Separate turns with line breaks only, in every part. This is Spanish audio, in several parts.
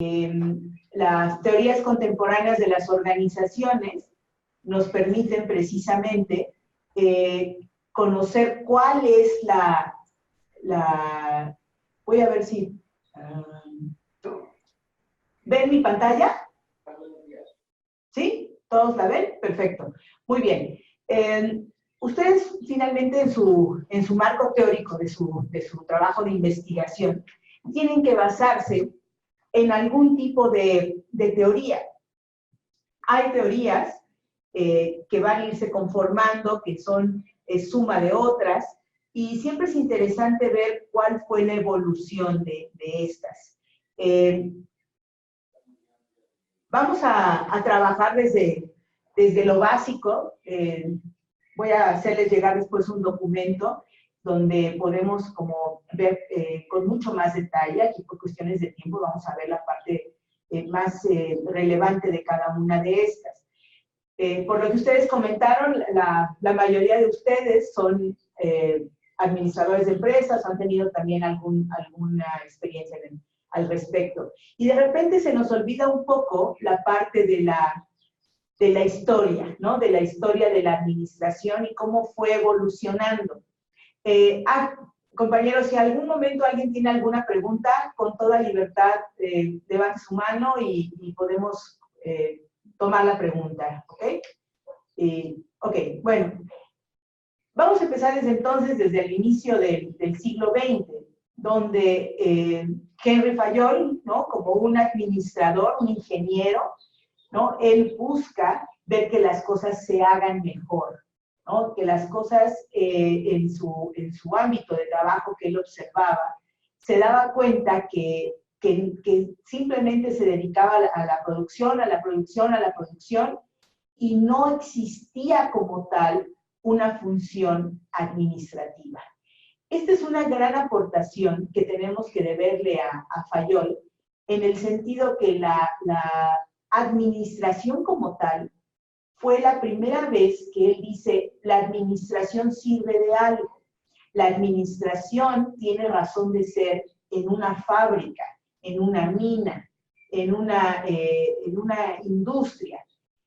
las teorías contemporáneas de las organizaciones nos permiten precisamente conocer cuál es voy a ver si... ¿ven mi pantalla? ¿Sí? ¿Todos la ven? Perfecto. Muy bien. Ustedes finalmente en su marco teórico de su trabajo de investigación tienen que basarse en algún tipo de teoría. Hay teorías que van a irse conformando, que son suma de otras, y siempre es interesante ver cuál fue la evolución de estas. Vamos a trabajar desde lo básico. Voy a hacerles llegar después un documento donde podemos como ver con mucho más detalle. Aquí por cuestiones de tiempo vamos a ver la parte más relevante de cada una de estas. Por lo que ustedes comentaron, la mayoría de ustedes son administradores de empresas, han tenido también alguna experiencia al respecto. Y de repente se nos olvida un poco la parte de la historia, ¿no? De la historia de la administración y cómo fue evolucionando. Compañeros, si en algún momento alguien tiene alguna pregunta, con toda libertad, levante su mano y podemos tomar la pregunta, ¿ok? Ok, bueno. Vamos a empezar desde el inicio del siglo XX, donde Henry Fayol, ¿no? Como un administrador, un ingeniero, ¿no? Él busca ver que las cosas se hagan mejor, ¿no? Que las cosas en su ámbito de trabajo que él observaba, se daba cuenta que simplemente se dedicaba a la producción, y no existía como tal una función administrativa. Esta es una gran aportación que tenemos que deberle a Fayol, en el sentido que la administración como tal fue la primera vez que él dice, la administración sirve de algo. La administración tiene razón de ser en una fábrica, en una mina, en una industria.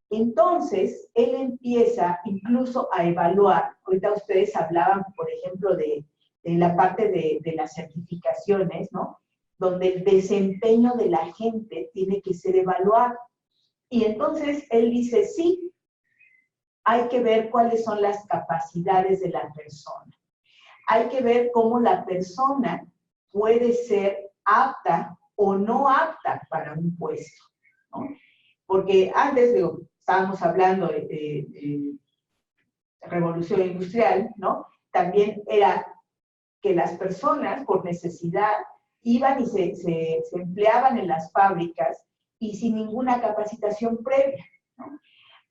Entonces, él empieza incluso a evaluar, ahorita ustedes hablaban, por ejemplo, de la parte de las certificaciones, ¿no? Donde el desempeño de la gente tiene que ser evaluado. Y entonces él dice, sí, hay que ver cuáles son las capacidades de la persona. Hay que ver cómo la persona puede ser apta o no apta para un puesto, ¿no? Porque antes, digo, estábamos hablando de revolución industrial, ¿no? También era que las personas, por necesidad, iban y se empleaban en las fábricas y sin ninguna capacitación previa, ¿no?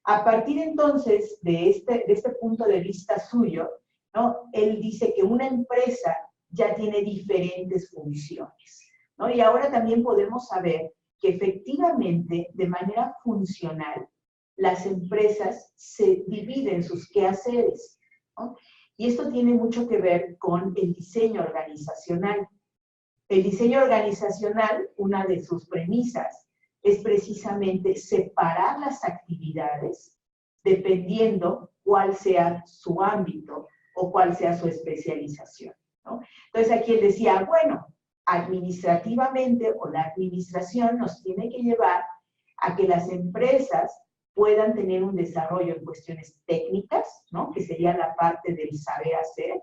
A partir entonces de este punto de vista suyo, ¿no? Él dice que una empresa ya tiene diferentes funciones, ¿no? Y ahora también podemos saber que efectivamente, de manera funcional, las empresas se dividen sus quehaceres, ¿no? Y esto tiene mucho que ver con el diseño organizacional. El diseño organizacional, una de sus premisas, es precisamente separar las actividades dependiendo cuál sea su ámbito o cuál sea su especialización, ¿no? Entonces aquí él decía, bueno, administrativamente o la administración nos tiene que llevar a que las empresas puedan tener un desarrollo en cuestiones técnicas, ¿no? Que sería la parte del saber hacer,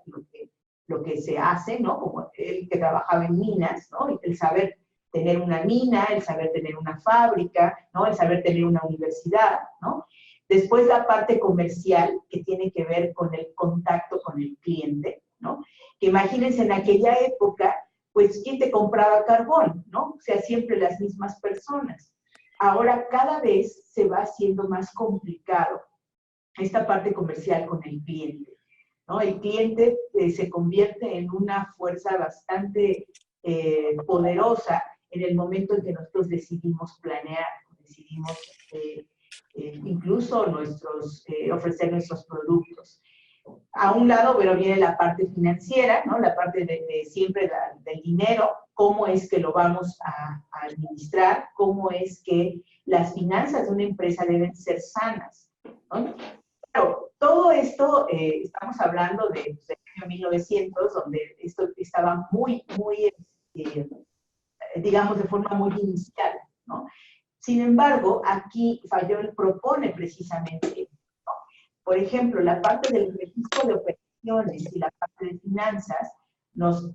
lo que se hace, ¿no? Como él que trabajaba en minas, ¿no? El saber tener una mina, el saber tener una fábrica, ¿no? El saber tener una universidad, ¿no? Después la parte comercial, que tiene que ver con el contacto con el cliente, ¿no? Que imagínense en aquella época, pues, ¿quién te compraba carbón, no? O sea, siempre las mismas personas. Ahora cada vez se va haciendo más complicado esta parte comercial con el cliente, ¿no? El cliente se convierte en una fuerza bastante poderosa en el momento en que nosotros decidimos planear, decidimos incluso ofrecer nuestros productos. A un lado, pero viene la parte financiera, ¿no? La parte de siempre del dinero, cómo es que lo vamos a administrar, cómo es que las finanzas de una empresa deben ser sanas, ¿no? Claro, todo esto, estamos hablando del año 1900, donde esto estaba muy, digamos, de forma muy inicial, ¿no? Sin embargo, aquí Fayol propone precisamente, ¿no? Por ejemplo, la parte del registro de operaciones y la parte de finanzas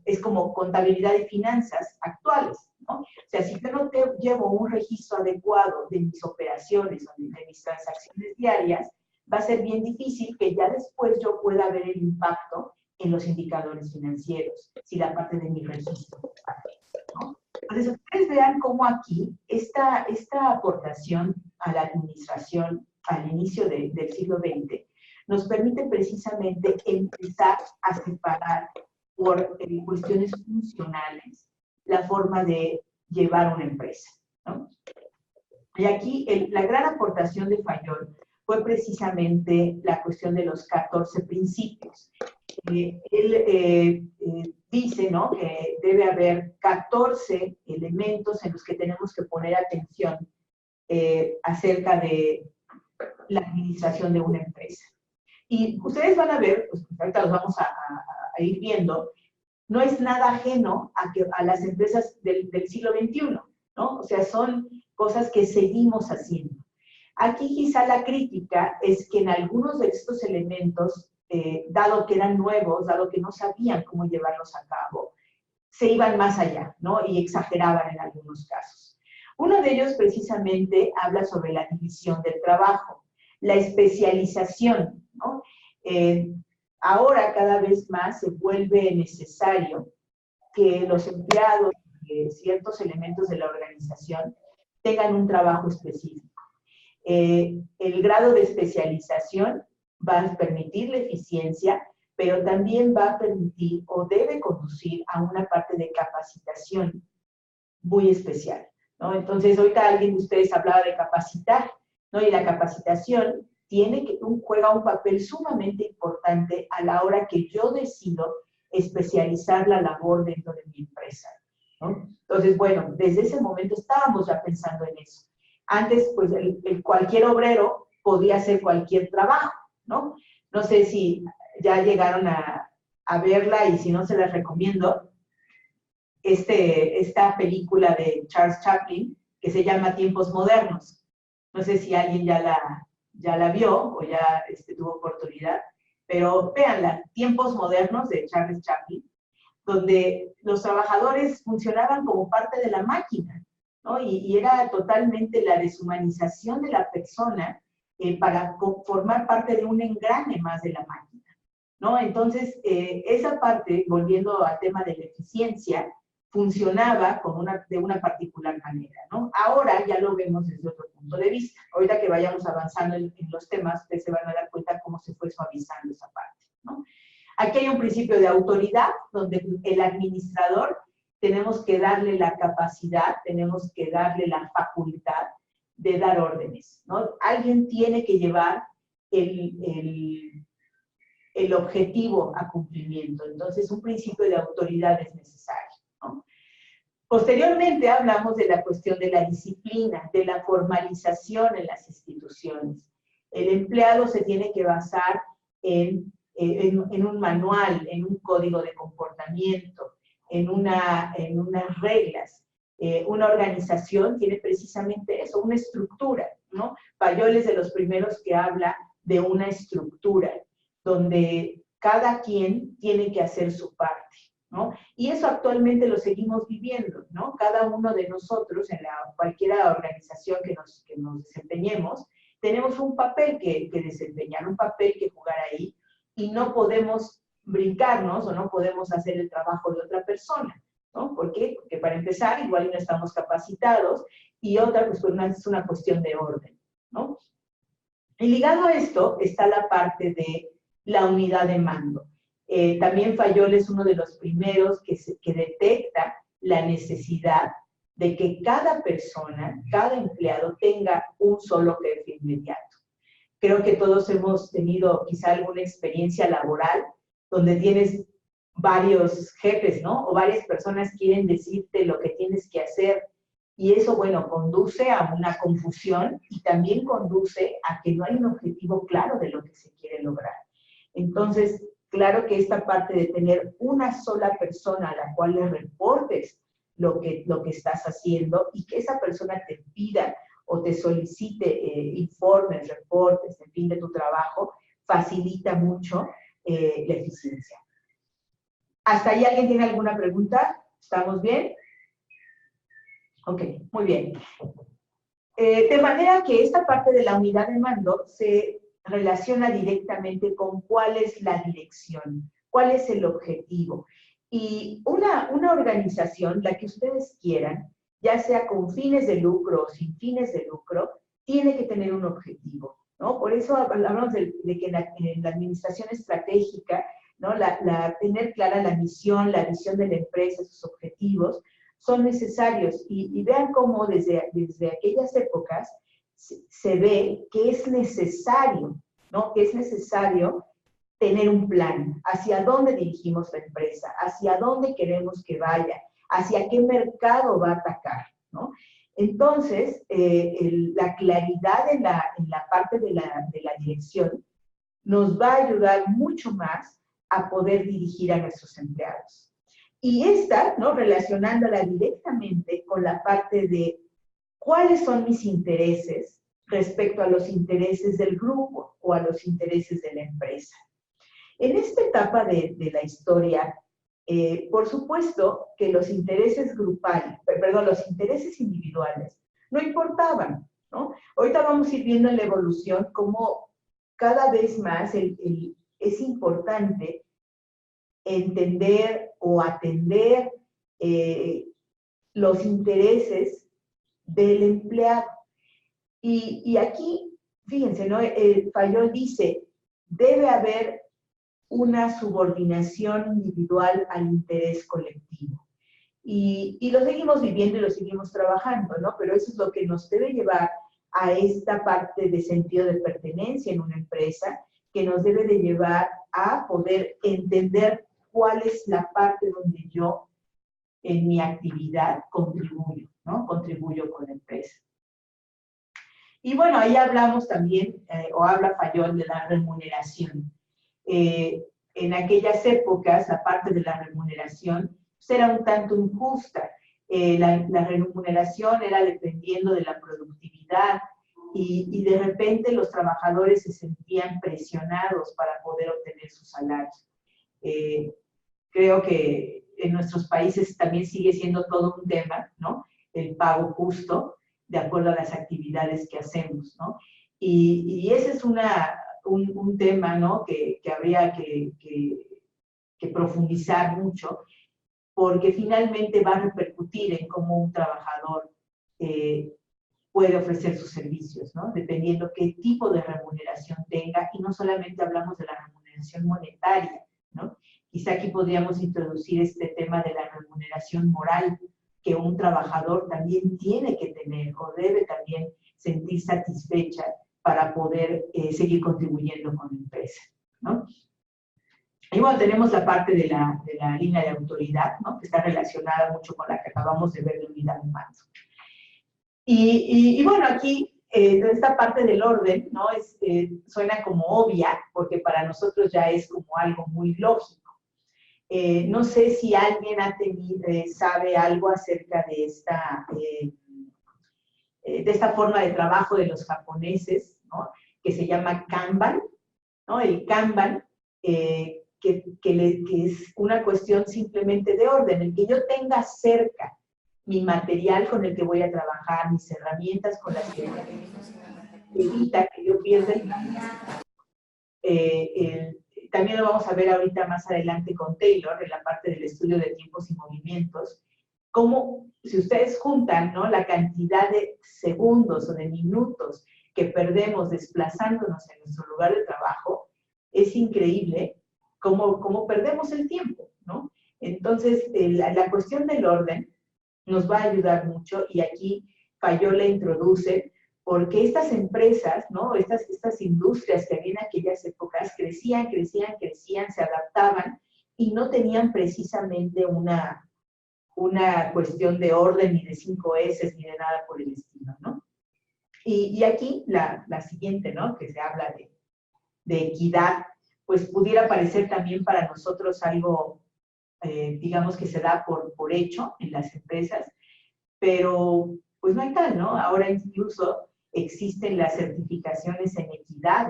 es como contabilidad de finanzas actuales, ¿no? O sea, si yo no llevo un registro adecuado de mis operaciones o de mis transacciones diarias, va a ser bien difícil que ya después yo pueda ver el impacto en los indicadores financieros, si la parte de mi registro, ¿no? Entonces, ustedes vean cómo aquí esta aportación a la administración al inicio del siglo XX nos permite precisamente empezar a separar por cuestiones funcionales la forma de llevar una empresa, ¿no? Y aquí la gran aportación de Fayol fue precisamente la cuestión de los 14 principios. Él dice, ¿no?, que debe haber 14 elementos en los que tenemos que poner atención acerca de la administración de una empresa. Y ustedes van a ver, pues ahorita los vamos a ir viendo, no es nada ajeno a las empresas del siglo XXI, ¿no? O sea, son cosas que seguimos haciendo. Aquí quizá la crítica es que en algunos de estos elementos, dado que eran nuevos, dado que no sabían cómo llevarlos a cabo, se iban más allá, ¿no? Y exageraban en algunos casos. Uno de ellos precisamente habla sobre la división del trabajo, la especialización, ¿no? Ahora cada vez más se vuelve necesario que los empleados de ciertos elementos de la organización tengan un trabajo específico. El grado de especialización va a permitir la eficiencia, pero también va a permitir o debe conducir a una parte de capacitación muy especial, ¿no? Entonces, ahorita alguien de ustedes hablaba de capacitar, ¿no? Y la capacitación juega un papel sumamente importante a la hora que yo decido especializar la labor dentro de mi empresa, ¿no? Entonces, bueno, desde ese momento estábamos ya pensando en eso. Antes, pues, cualquier obrero podía hacer cualquier trabajo, ¿no? No sé si ya llegaron a verla, y si no, se las recomiendo. Esta película de Charles Chaplin, que se llama Tiempos Modernos. No sé si alguien ya la vio o ya tuvo oportunidad, pero véanla, Tiempos Modernos de Charles Chaplin, donde los trabajadores funcionaban como parte de la máquina, ¿no? Y era totalmente la deshumanización de la persona para formar parte de un engrane más de la máquina, ¿no? Entonces, esa parte, volviendo al tema de la eficiencia, funcionaba de una particular manera, ¿no? Ahora ya lo vemos desde otro punto de vista. Ahorita que vayamos avanzando en los temas, ustedes se van a dar cuenta cómo se fue suavizando esa parte, ¿no? Aquí hay un principio de autoridad, donde el administrador tenemos que darle la capacidad, tenemos que darle la facultad de dar órdenes, ¿no? Alguien tiene que llevar el objetivo a cumplimiento. Entonces, un principio de autoridad es necesario, ¿no? Posteriormente hablamos de la cuestión de la disciplina, de la formalización en las instituciones. El empleado se tiene que basar en un manual, en un código de comportamiento, en unas reglas. Una organización tiene precisamente eso, una estructura, ¿no? Fayol es de los primeros que habla de una estructura, donde cada quien tiene que hacer su parte, ¿no? Y eso actualmente lo seguimos viviendo, ¿no? Cada uno de nosotros, en cualquier organización que nos desempeñemos, tenemos un papel que desempeñar, un papel que jugar ahí, y no podemos brincarnos o no podemos hacer el trabajo de otra persona, ¿no? ¿Por qué? Porque para empezar, igual no estamos capacitados, y otra, pues es una cuestión de orden, ¿no? Y ligado a esto está la parte de la unidad de mando. También Fayol es uno de los primeros que detecta la necesidad de que cada persona, cada empleado tenga un solo jefe inmediato. Creo que todos hemos tenido quizá alguna experiencia laboral donde tienes varios jefes, ¿no? O varias personas quieren decirte lo que tienes que hacer. Y eso, bueno, conduce a una confusión y también conduce a que no hay un objetivo claro de lo que se quiere lograr. Entonces, claro que esta parte de tener una sola persona a la cual le reportes lo que estás haciendo y que esa persona te pida o te solicite informes, reportes, en fin, de tu trabajo, facilita mucho la eficiencia. ¿Hasta ahí alguien tiene alguna pregunta? ¿Estamos bien? Ok, muy bien. De manera que esta parte de la unidad de mando se relaciona directamente con cuál es la dirección, cuál es el objetivo. Y una organización, la que ustedes quieran, ya sea con fines de lucro o sin fines de lucro, tiene que tener un objetivo, ¿no? Por eso hablamos de que en la administración estratégica, ¿no? Tener clara la misión, la visión de la empresa, sus objetivos, son necesarios. Y vean cómo desde aquellas épocas se ve que es necesario, ¿no? Que es necesario tener un plan, hacia dónde dirigimos la empresa, hacia dónde queremos que vaya, hacia qué mercado va a atacar, ¿no? Entonces, la claridad en la parte de la dirección nos va a ayudar mucho más a poder dirigir a nuestros empleados. Y esta, ¿no? Relacionándola directamente con la parte de cuáles son mis intereses respecto a los intereses del grupo o a los intereses de la empresa. En esta etapa de la historia, por supuesto que los intereses grupales, perdón, los intereses individuales no importaban, ¿no? Ahorita vamos a ir viendo en la evolución cómo cada vez más es importante entender o atender los intereses del empleado. Y aquí, fíjense, ¿no? Fayol dice, debe haber una subordinación individual al interés colectivo. Y lo seguimos viviendo y lo seguimos trabajando, ¿no? Pero eso es lo que nos debe llevar a esta parte de sentido de pertenencia en una empresa, que nos debe de llevar a poder entender cuál es la parte donde yo en mi actividad contribuyo, ¿no? Contribuyo con la empresa. Y bueno, ahí hablamos también, o habla Fayol, de la remuneración. En aquellas épocas, la parte de la remuneración pues, era un tanto injusta. La remuneración era dependiendo de la productividad y de repente los trabajadores se sentían presionados para poder obtener sus salarios. Creo que en nuestros países también sigue siendo todo un tema, ¿no? El pago justo de acuerdo a las actividades que hacemos, ¿no? Y ese es un tema, ¿no? que habría que profundizar mucho, porque finalmente va a repercutir en cómo un trabajador puede ofrecer sus servicios, ¿no? Dependiendo qué tipo de remuneración tenga, y no solamente hablamos de la remuneración monetaria, ¿no? Quizá aquí podríamos introducir este tema de la remuneración moral, que un trabajador también tiene que tener o debe también sentir satisfecha para poder seguir contribuyendo con la empresa, ¿no? Y bueno, tenemos la parte de la línea de autoridad, ¿no? Que está relacionada mucho con la que acabamos de ver de unidad de mando. Y bueno, aquí esta parte del orden, ¿no? Suena como obvia, porque para nosotros ya es como algo muy lógico. No sé si alguien sabe algo acerca de esta forma de trabajo de los japoneses, ¿no? Que se llama Kanban, ¿no? El Kanban, que es una cuestión simplemente de orden, el que yo tenga cerca mi material con el que voy a trabajar, mis herramientas con las que evita que yo pierda el también lo vamos a ver ahorita más adelante con Taylor, en la parte del estudio de tiempos y movimientos, cómo si ustedes juntan, ¿no? La cantidad de segundos o de minutos que perdemos desplazándonos en nuestro lugar de trabajo, es increíble cómo perdemos el tiempo, ¿no? Entonces, la cuestión del orden nos va a ayudar mucho, y aquí Fayol le introduce porque estas empresas, ¿no? Estas industrias que había en aquellas épocas crecían, se adaptaban y no tenían precisamente una cuestión de orden, ni de 5 S, ni de nada por el estilo, ¿no? Y aquí la siguiente, ¿no? Que se habla de equidad, pues pudiera parecer también para nosotros algo, digamos, que se da por hecho en las empresas, pero pues no hay tal, ¿no? Ahora incluso existen las certificaciones en equidad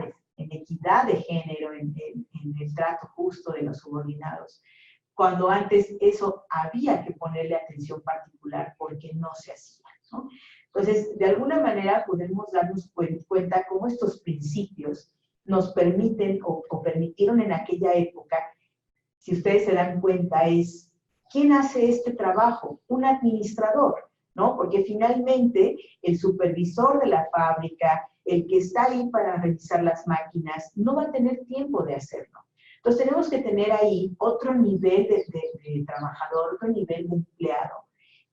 de género, en el trato justo de los subordinados, cuando antes eso había que ponerle atención particular porque no se hacía, ¿no? Entonces, de alguna manera podemos darnos cuenta cómo estos principios nos permiten o permitieron en aquella época, si ustedes se dan cuenta, es ¿quién hace este trabajo? Un administrador, ¿no? Porque finalmente el supervisor de la fábrica, el que está ahí para revisar las máquinas, no va a tener tiempo de hacerlo. Entonces tenemos que tener ahí otro nivel de trabajador, otro nivel de empleado,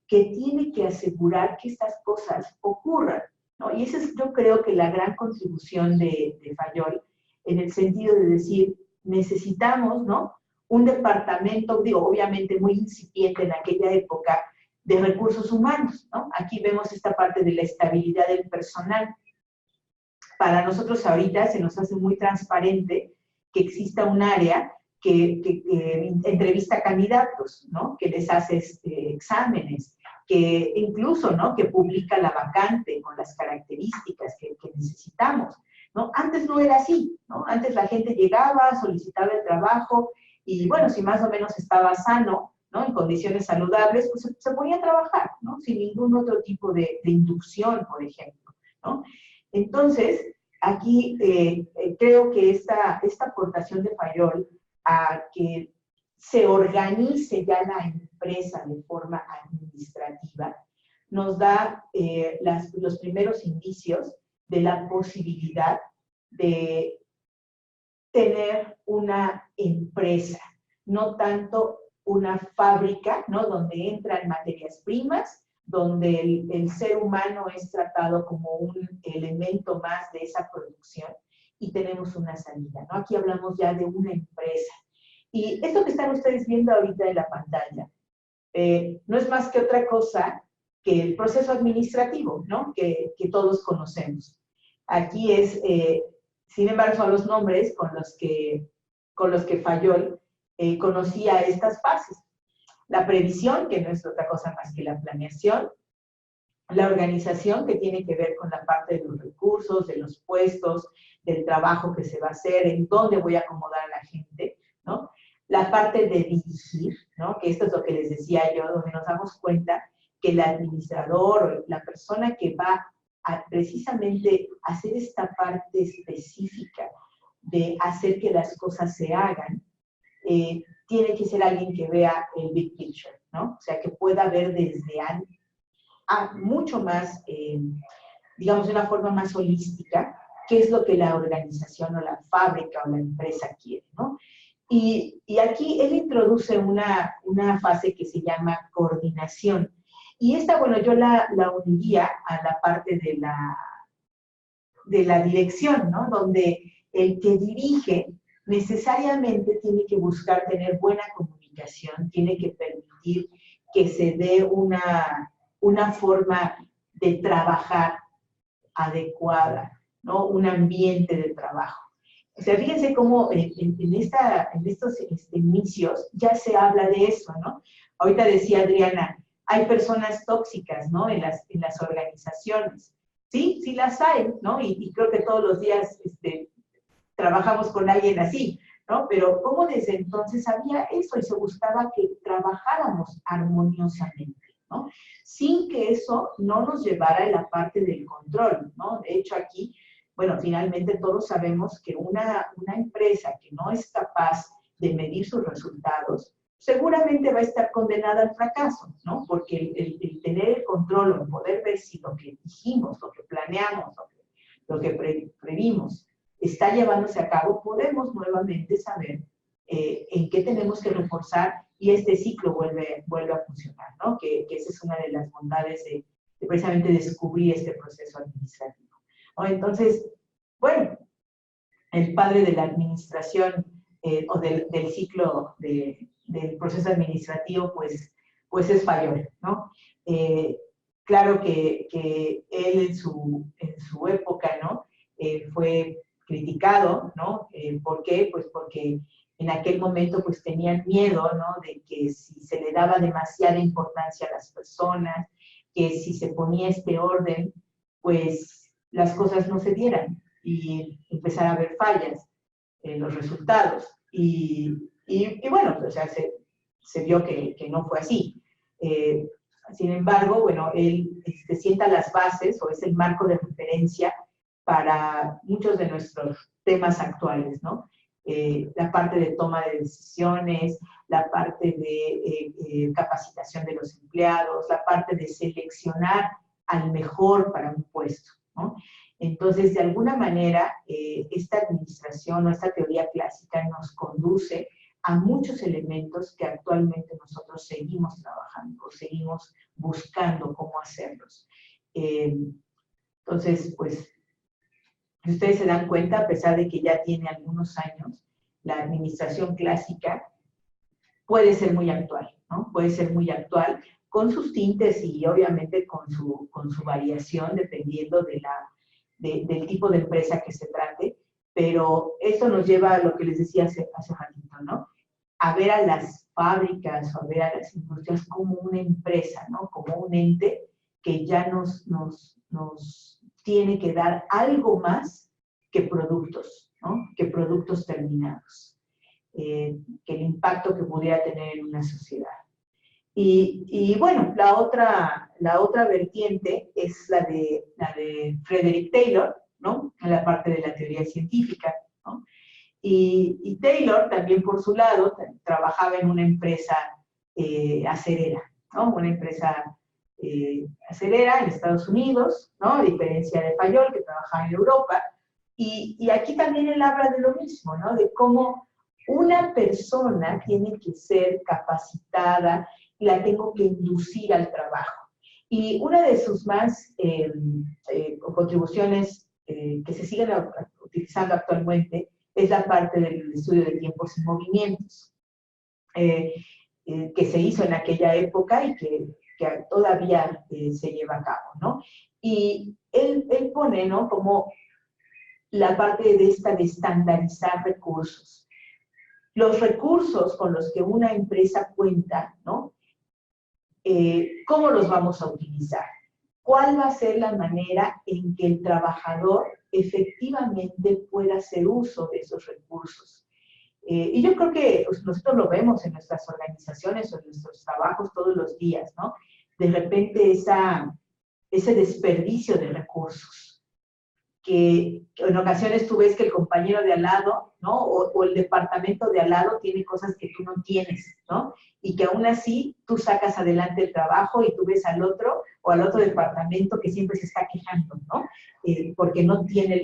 que tiene que asegurar que estas cosas ocurran, ¿no? Y esa es, yo creo, que la gran contribución de Fayol, en el sentido de decir, necesitamos, ¿no? Un departamento, digo, obviamente muy incipiente en aquella época, de recursos humanos, ¿no? Aquí vemos esta parte de la estabilidad del personal. Para nosotros ahorita se nos hace muy transparente que exista un área que entrevista candidatos, ¿no? Que les hace exámenes, que incluso, ¿no? Que publica la vacante con las características que necesitamos, ¿no? Antes no era así, ¿no? Antes la gente llegaba, solicitaba el trabajo y, bueno, si más o menos estaba sano, ¿no? En condiciones saludables, pues se ponía a trabajar, ¿no? Sin ningún otro tipo de inducción, por ejemplo, ¿no? Entonces, aquí creo que esta aportación de Fayol a que se organice ya la empresa de forma administrativa, nos da los primeros indicios de la posibilidad de tener una empresa, no tanto una fábrica, ¿no? Donde entran materias primas, donde el ser humano es tratado como un elemento más de esa producción y tenemos una salida, ¿no? Aquí hablamos ya de una empresa. Y esto que están ustedes viendo ahorita en la pantalla no es más que otra cosa que el proceso administrativo, ¿no? Que todos conocemos. Aquí es, sin embargo, son los nombres con los que Fayol conocía estas fases. La previsión, que no es otra cosa más que la planeación, la organización, que tiene que ver con la parte de los recursos, de los puestos, del trabajo que se va a hacer, en dónde voy a acomodar a la gente, ¿no? La parte de dirigir, ¿no? Que esto es lo que les decía yo, donde nos damos cuenta que el administrador o la persona que va a precisamente hacer esta parte específica de hacer que las cosas se hagan, tiene que ser alguien que vea el big picture, ¿no? O sea, que pueda ver desde mucho más, digamos, de una forma más holística, qué es lo que la organización o la fábrica o la empresa quiere, ¿no? Y aquí él introduce una fase que se llama coordinación. Y esta, bueno, yo la uniría a la parte de la dirección, ¿no? Donde el que dirige necesariamente tiene que buscar tener buena comunicación, tiene que permitir que se dé una forma de trabajar adecuada, ¿no? Un ambiente de trabajo. O sea, fíjense cómo en estos inicios ya se habla de eso, ¿no? Ahorita decía Adriana, hay personas tóxicas, ¿no? En las organizaciones. Sí, sí las hay, ¿no? Y creo que todos los días trabajamos con alguien así, ¿no? Pero cómo desde entonces había eso y se buscaba que trabajáramos armoniosamente, ¿no? Sin que eso no nos llevara a la parte del control, ¿no? De hecho, aquí, bueno, finalmente todos sabemos que una empresa que no es capaz de medir sus resultados, seguramente va a estar condenada al fracaso, ¿no? Porque el tener el control o el poder ver si lo que dijimos, lo que planeamos, lo que previmos, está llevándose a cabo, podemos nuevamente saber en qué tenemos que reforzar y este ciclo vuelve a funcionar, ¿no? Que esa es una de las bondades de precisamente descubrir este proceso administrativo. ¿no? Entonces, bueno, el padre de la administración o del ciclo del proceso administrativo, pues es Fayol, ¿no? Claro que él en su época, ¿no? Fue criticado, ¿no? ¿Por qué? Pues porque en aquel momento pues tenían miedo, ¿no? De que si se le daba demasiada importancia a las personas, que si se ponía este orden, pues las cosas no se dieran y empezara a haber fallas en los resultados. Y bueno, o sea, se vio que no fue así. Sin embargo, bueno, él sienta las bases o es el marco de referencia para muchos de nuestros temas actuales, ¿no? La parte de toma de decisiones, la parte de capacitación de los empleados, la parte de seleccionar al mejor para un puesto, ¿no? Entonces, de alguna manera, esta administración o esta teoría clásica nos conduce a muchos elementos que actualmente nosotros seguimos trabajando, seguimos buscando cómo hacerlos. Entonces, pues, si ustedes se dan cuenta, a pesar de que ya tiene algunos años, la administración clásica puede ser muy actual, ¿no? Puede ser muy actual con sus tintes y obviamente con su variación dependiendo del tipo de empresa que se trate, pero esto nos lleva a lo que les decía hace ratito, ¿no? A ver a las fábricas o a ver a las industrias como una empresa, ¿no? Como un ente que ya nos tiene que dar algo más que productos, ¿no? Que productos terminados, que el impacto que pudiera tener en una sociedad. Y bueno, la otra vertiente es la de Frederick Taylor, ¿no? En la parte de la teoría científica, ¿no? Y Taylor también por su lado trabajaba en una empresa acerera, ¿no? Una empresa acerera en Estados Unidos, ¿no? A diferencia de Fayol, que trabajaba en Europa. Y aquí también él habla de lo mismo, ¿no? De cómo una persona tiene que ser capacitada, la tengo que inducir al trabajo. Y una de sus más contribuciones que se siguen utilizando actualmente es la parte del estudio de tiempos y movimientos, que se hizo en aquella época y que todavía se lleva a cabo, ¿no? Y él pone, ¿no? Como la parte de estandarizar recursos. Los recursos con los que una empresa cuenta, ¿no? ¿Cómo los vamos a utilizar? ¿Cuál va a ser la manera en que el trabajador efectivamente pueda hacer uso de esos recursos? Y yo creo que nosotros lo vemos en nuestras organizaciones o en nuestros trabajos todos los días, ¿no? De repente ese desperdicio de recursos, que en ocasiones tú ves que el compañero de al lado, ¿no? O el departamento de al lado tiene cosas que tú no tienes, ¿no? Y que aún así tú sacas adelante el trabajo y tú ves al otro o al otro departamento que siempre se está quejando, ¿no? Porque no tiene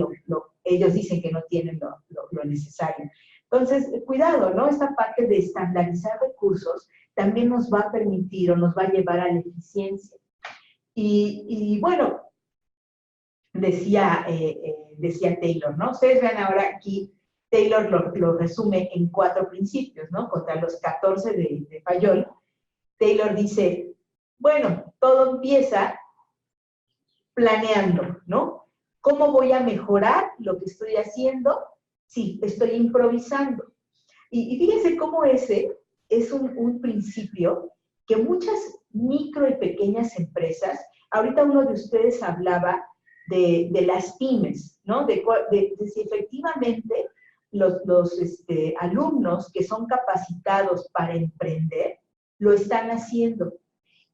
ellos dicen que no tienen lo necesario. Entonces, cuidado, ¿no? Esta parte de estandarizar recursos también nos va a permitir o nos va a llevar a la eficiencia. Y bueno, decía Taylor, ¿no? Ustedes ven ahora aquí, Taylor lo resume en 4 principios, ¿no? Contra los 14 de Fayol. Taylor dice, bueno, todo empieza planeando, ¿no? ¿Cómo voy a mejorar lo que estoy haciendo? Sí, estoy improvisando. Y fíjense cómo ese es un principio que muchas micro y pequeñas empresas, ahorita uno de ustedes hablaba de las pymes, ¿no? De si efectivamente los alumnos que son capacitados para emprender lo están haciendo.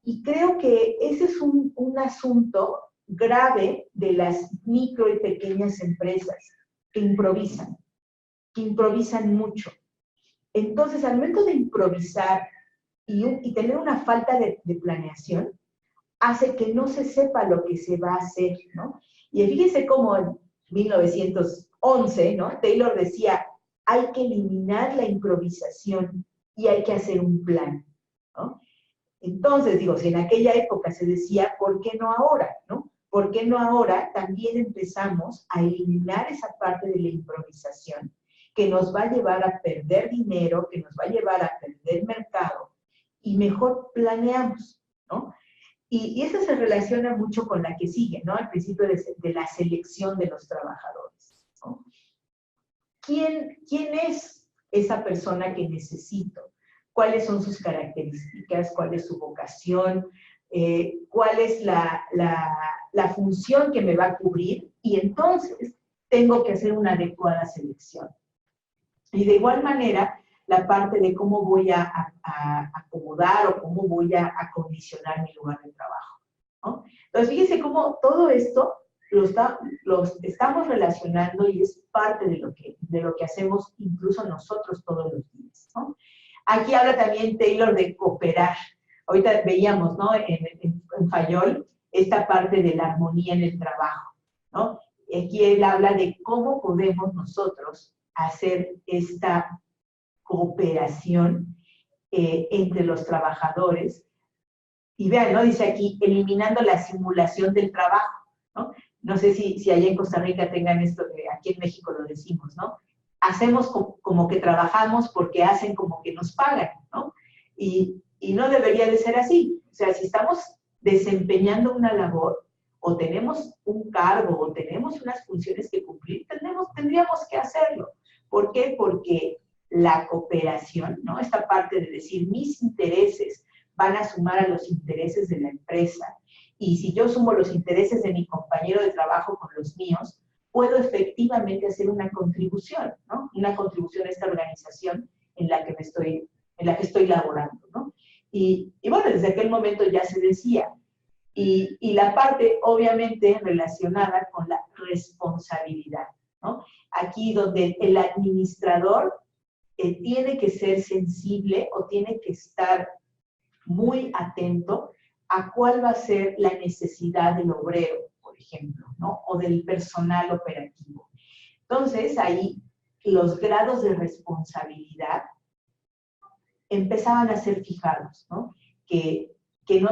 Y creo que ese es un asunto grave de las micro y pequeñas empresas que improvisan mucho. Entonces, al momento de improvisar y tener una falta de planeación, hace que no se sepa lo que se va a hacer, ¿no? Y fíjense cómo en 1911, ¿no? Taylor decía, hay que eliminar la improvisación y hay que hacer un plan, ¿no? Entonces, digo, si en aquella época se decía, ¿por qué no ahora, no? ¿por qué no ahora también empezamos a eliminar esa parte de la improvisación que nos va a llevar a perder dinero, que nos va a llevar a perder mercado, y mejor planeamos, ¿no? Y eso se relaciona mucho con la que sigue, ¿no? Al principio de la selección de los trabajadores, ¿no? ¿Quién es esa persona que necesito? ¿Cuáles son sus características? ¿Cuál es su vocación? ¿Cuál es la función que me va a cubrir? Y entonces tengo que hacer una adecuada selección. Y de igual manera, la parte de cómo voy a acomodar o cómo voy a acondicionar mi lugar de trabajo, ¿no? Entonces, fíjense cómo todo esto los estamos relacionando y es parte de lo que hacemos incluso nosotros todos los días, ¿no? Aquí habla también Taylor de cooperar. Ahorita veíamos, ¿no? En Fayol, esta parte de la armonía en el trabajo, ¿no? Aquí él habla de cómo podemos nosotros hacer esta cooperación entre los trabajadores. Y vean, ¿no? Dice aquí, eliminando la simulación del trabajo, ¿no? No sé si allá en Costa Rica tengan esto, que aquí en México lo decimos, ¿no? Hacemos como que trabajamos porque hacen como que nos pagan, ¿no? Y no debería de ser así. O sea, si estamos desempeñando una labor, o tenemos un cargo, o tenemos unas funciones que cumplir, tendríamos que hacerlo. ¿Por qué? Porque la cooperación, ¿no? Esta parte de decir, mis intereses van a sumar a los intereses de la empresa, y si yo sumo los intereses de mi compañero de trabajo con los míos, puedo efectivamente hacer una contribución, ¿no? Una contribución a esta organización en la que estoy laborando, ¿no? Y bueno, desde aquel momento ya se decía, y la parte obviamente relacionada con la responsabilidad, ¿no? Aquí donde el administrador tiene que ser sensible o tiene que estar muy atento a cuál va a ser la necesidad del obrero, por ejemplo, ¿no? O del personal operativo. Entonces, ahí los grados de responsabilidad empezaban a ser fijados, ¿no? Que en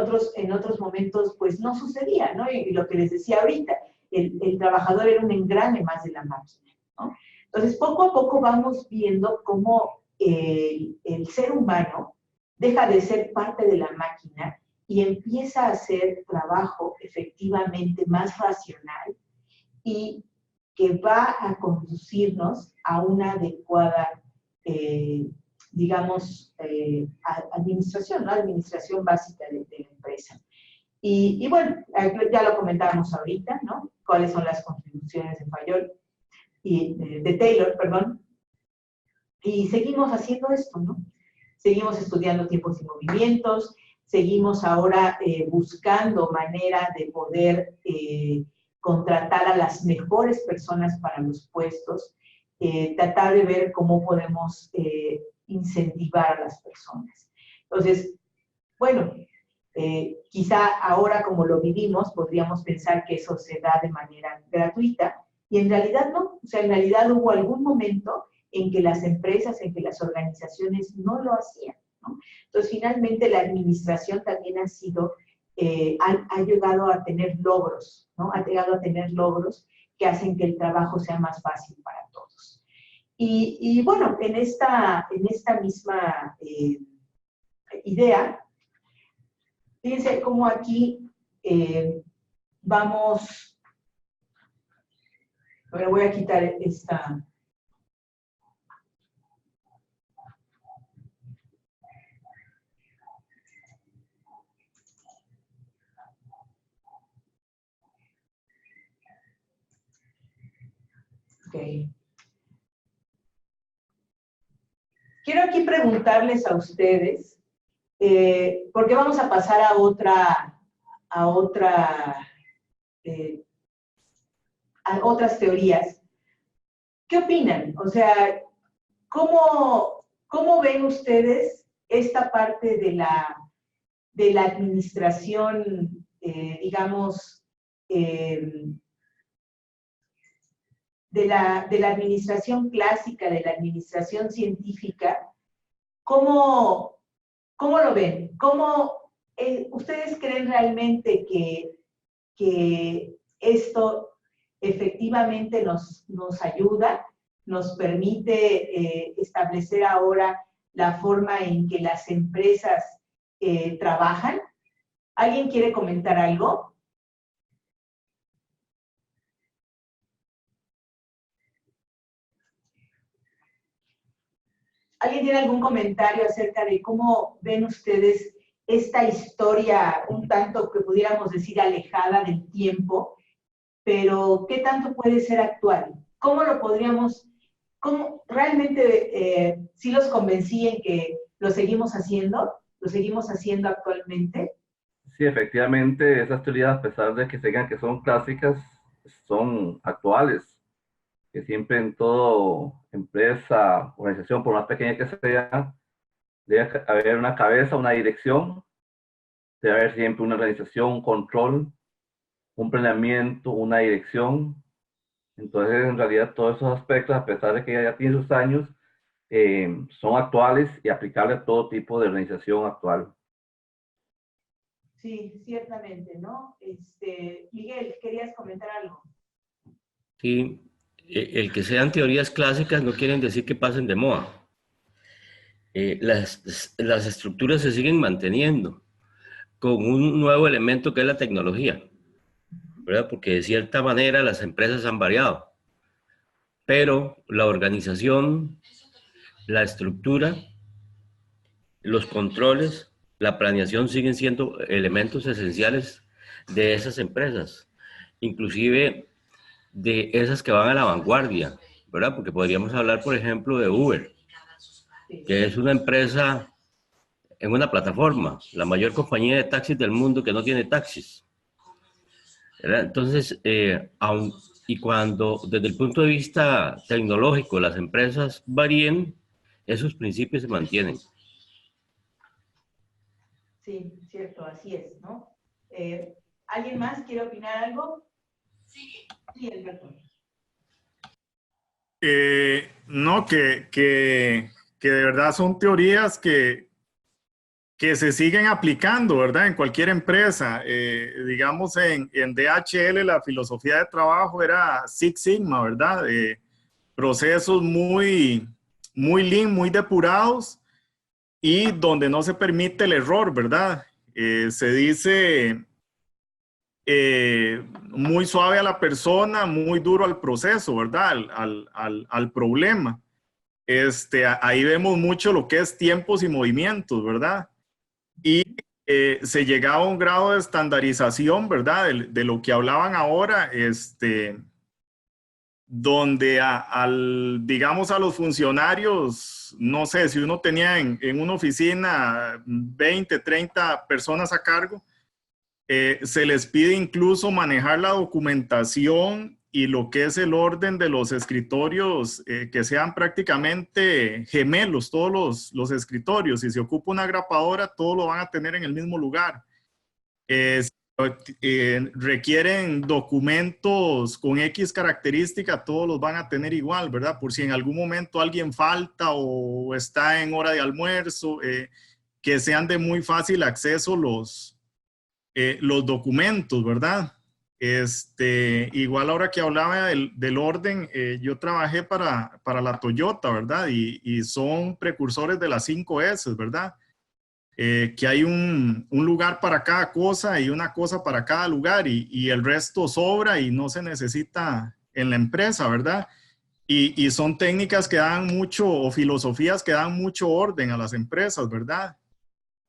otros momentos, pues, no sucedía, ¿no? Y lo que les decía ahorita, el trabajador era un engrane más de la máquina, ¿no? Entonces, poco a poco vamos viendo cómo el ser humano deja de ser parte de la máquina y empieza a hacer trabajo efectivamente más racional y que va a conducirnos a una adecuada, digamos, administración, ¿no? Administración básica de la empresa. Y bueno, ya lo comentábamos ahorita, ¿no? Cuáles son las contribuciones de Fayol y de Taylor, perdón. Y seguimos haciendo esto, ¿no? Seguimos estudiando tiempos y movimientos, seguimos ahora buscando manera de poder contratar a las mejores personas para los puestos, tratar de ver cómo podemos incentivar a las personas. Entonces, bueno, quizá ahora como lo vivimos, podríamos pensar que eso se da de manera gratuita, y en realidad no. O sea, en realidad hubo algún momento en que las empresas, en que las organizaciones no lo hacían, ¿no? Entonces, finalmente, la administración también ha llegado a tener logros, ¿no? Ha llegado a tener logros que hacen que el trabajo sea más fácil para todos. Y bueno, en esta misma idea, fíjense cómo aquí vamos, ahora voy a quitar esta. Okay. Quiero aquí preguntarles a ustedes, porque vamos a pasar a otras teorías. ¿Qué opinan? O sea, ¿cómo ven ustedes esta parte de la administración, digamos, de la administración clásica, de la administración científica? ¿Cómo lo ven? ¿Ustedes creen realmente que que esto efectivamente nos ayuda, nos permite establecer ahora la forma en que las empresas trabajan. ¿Alguien quiere comentar algo? ¿Alguien tiene algún comentario acerca de cómo ven ustedes esta historia un tanto que pudiéramos decir alejada del tiempo, pero qué tanto puede ser actual? ¿Cómo lo podríamos, cómo realmente sí los convencí en que lo seguimos haciendo actualmente?
Sí, efectivamente, esas teorías, a pesar de que se digan que son clásicas, son actuales. Que siempre en toda empresa, organización, por más pequeña que sea, debe haber una cabeza, una dirección, debe haber siempre una organización, un control, un planeamiento, una dirección. Entonces, en realidad, todos esos aspectos, a pesar de que ya tiene sus años, son actuales y aplicables a todo tipo de organización actual.
Sí, ciertamente, ¿no? Miguel, ¿querías comentar algo?
Sí, el que sean teorías clásicas no quieren decir que pasen de moda. Las estructuras se siguen manteniendo con un nuevo elemento que es la tecnología, ¿verdad? Porque de cierta manera las empresas han variado, pero la organización, la estructura, los controles, la planeación siguen siendo elementos esenciales de esas empresas, inclusive de esas que van a la vanguardia, ¿verdad? Porque podríamos hablar, por ejemplo, de Uber, que es una empresa en una plataforma, la mayor compañía de taxis del mundo que no tiene taxis, ¿verdad? Entonces, y cuando desde el punto de vista tecnológico las empresas varíen, esos principios se mantienen.
Sí, cierto, así es, ¿no? ¿Alguien más quiere opinar algo? Sí, Alberto.
No, que de verdad son teorías que se siguen aplicando, ¿verdad? En cualquier empresa. Digamos, en DHL la filosofía de trabajo era Six Sigma, ¿verdad? Procesos muy lean, muy depurados y donde no se permite el error, ¿verdad? Se dice muy suave a la persona, muy duro al proceso, ¿verdad? Al problema. Ahí vemos mucho lo que es tiempos y movimientos, ¿verdad? Y se llegaba a un grado de estandarización, ¿verdad? De lo que hablaban ahora, donde digamos, a los funcionarios, no sé, si uno tenía en una oficina 20, 30 personas a cargo, se les pide incluso manejar la documentación y lo que es el orden de los escritorios, que sean prácticamente gemelos todos los escritorios. Si se ocupa una grapadora, todos lo van a tener en el mismo lugar. Requieren documentos con X característica, todos los van a tener igual, ¿verdad? Por si en algún momento alguien falta o está en hora de almuerzo, que sean de muy fácil acceso los documentos, ¿verdad? Igual ahora que hablaba del orden, yo trabajé para la Toyota, ¿verdad? Y son precursores de las 5S, ¿verdad? Que hay un lugar para cada cosa y una cosa para cada lugar y el resto sobra y no se necesita en la empresa, ¿verdad? Y son técnicas que dan mucho, o filosofías que dan mucho orden a las empresas, ¿verdad?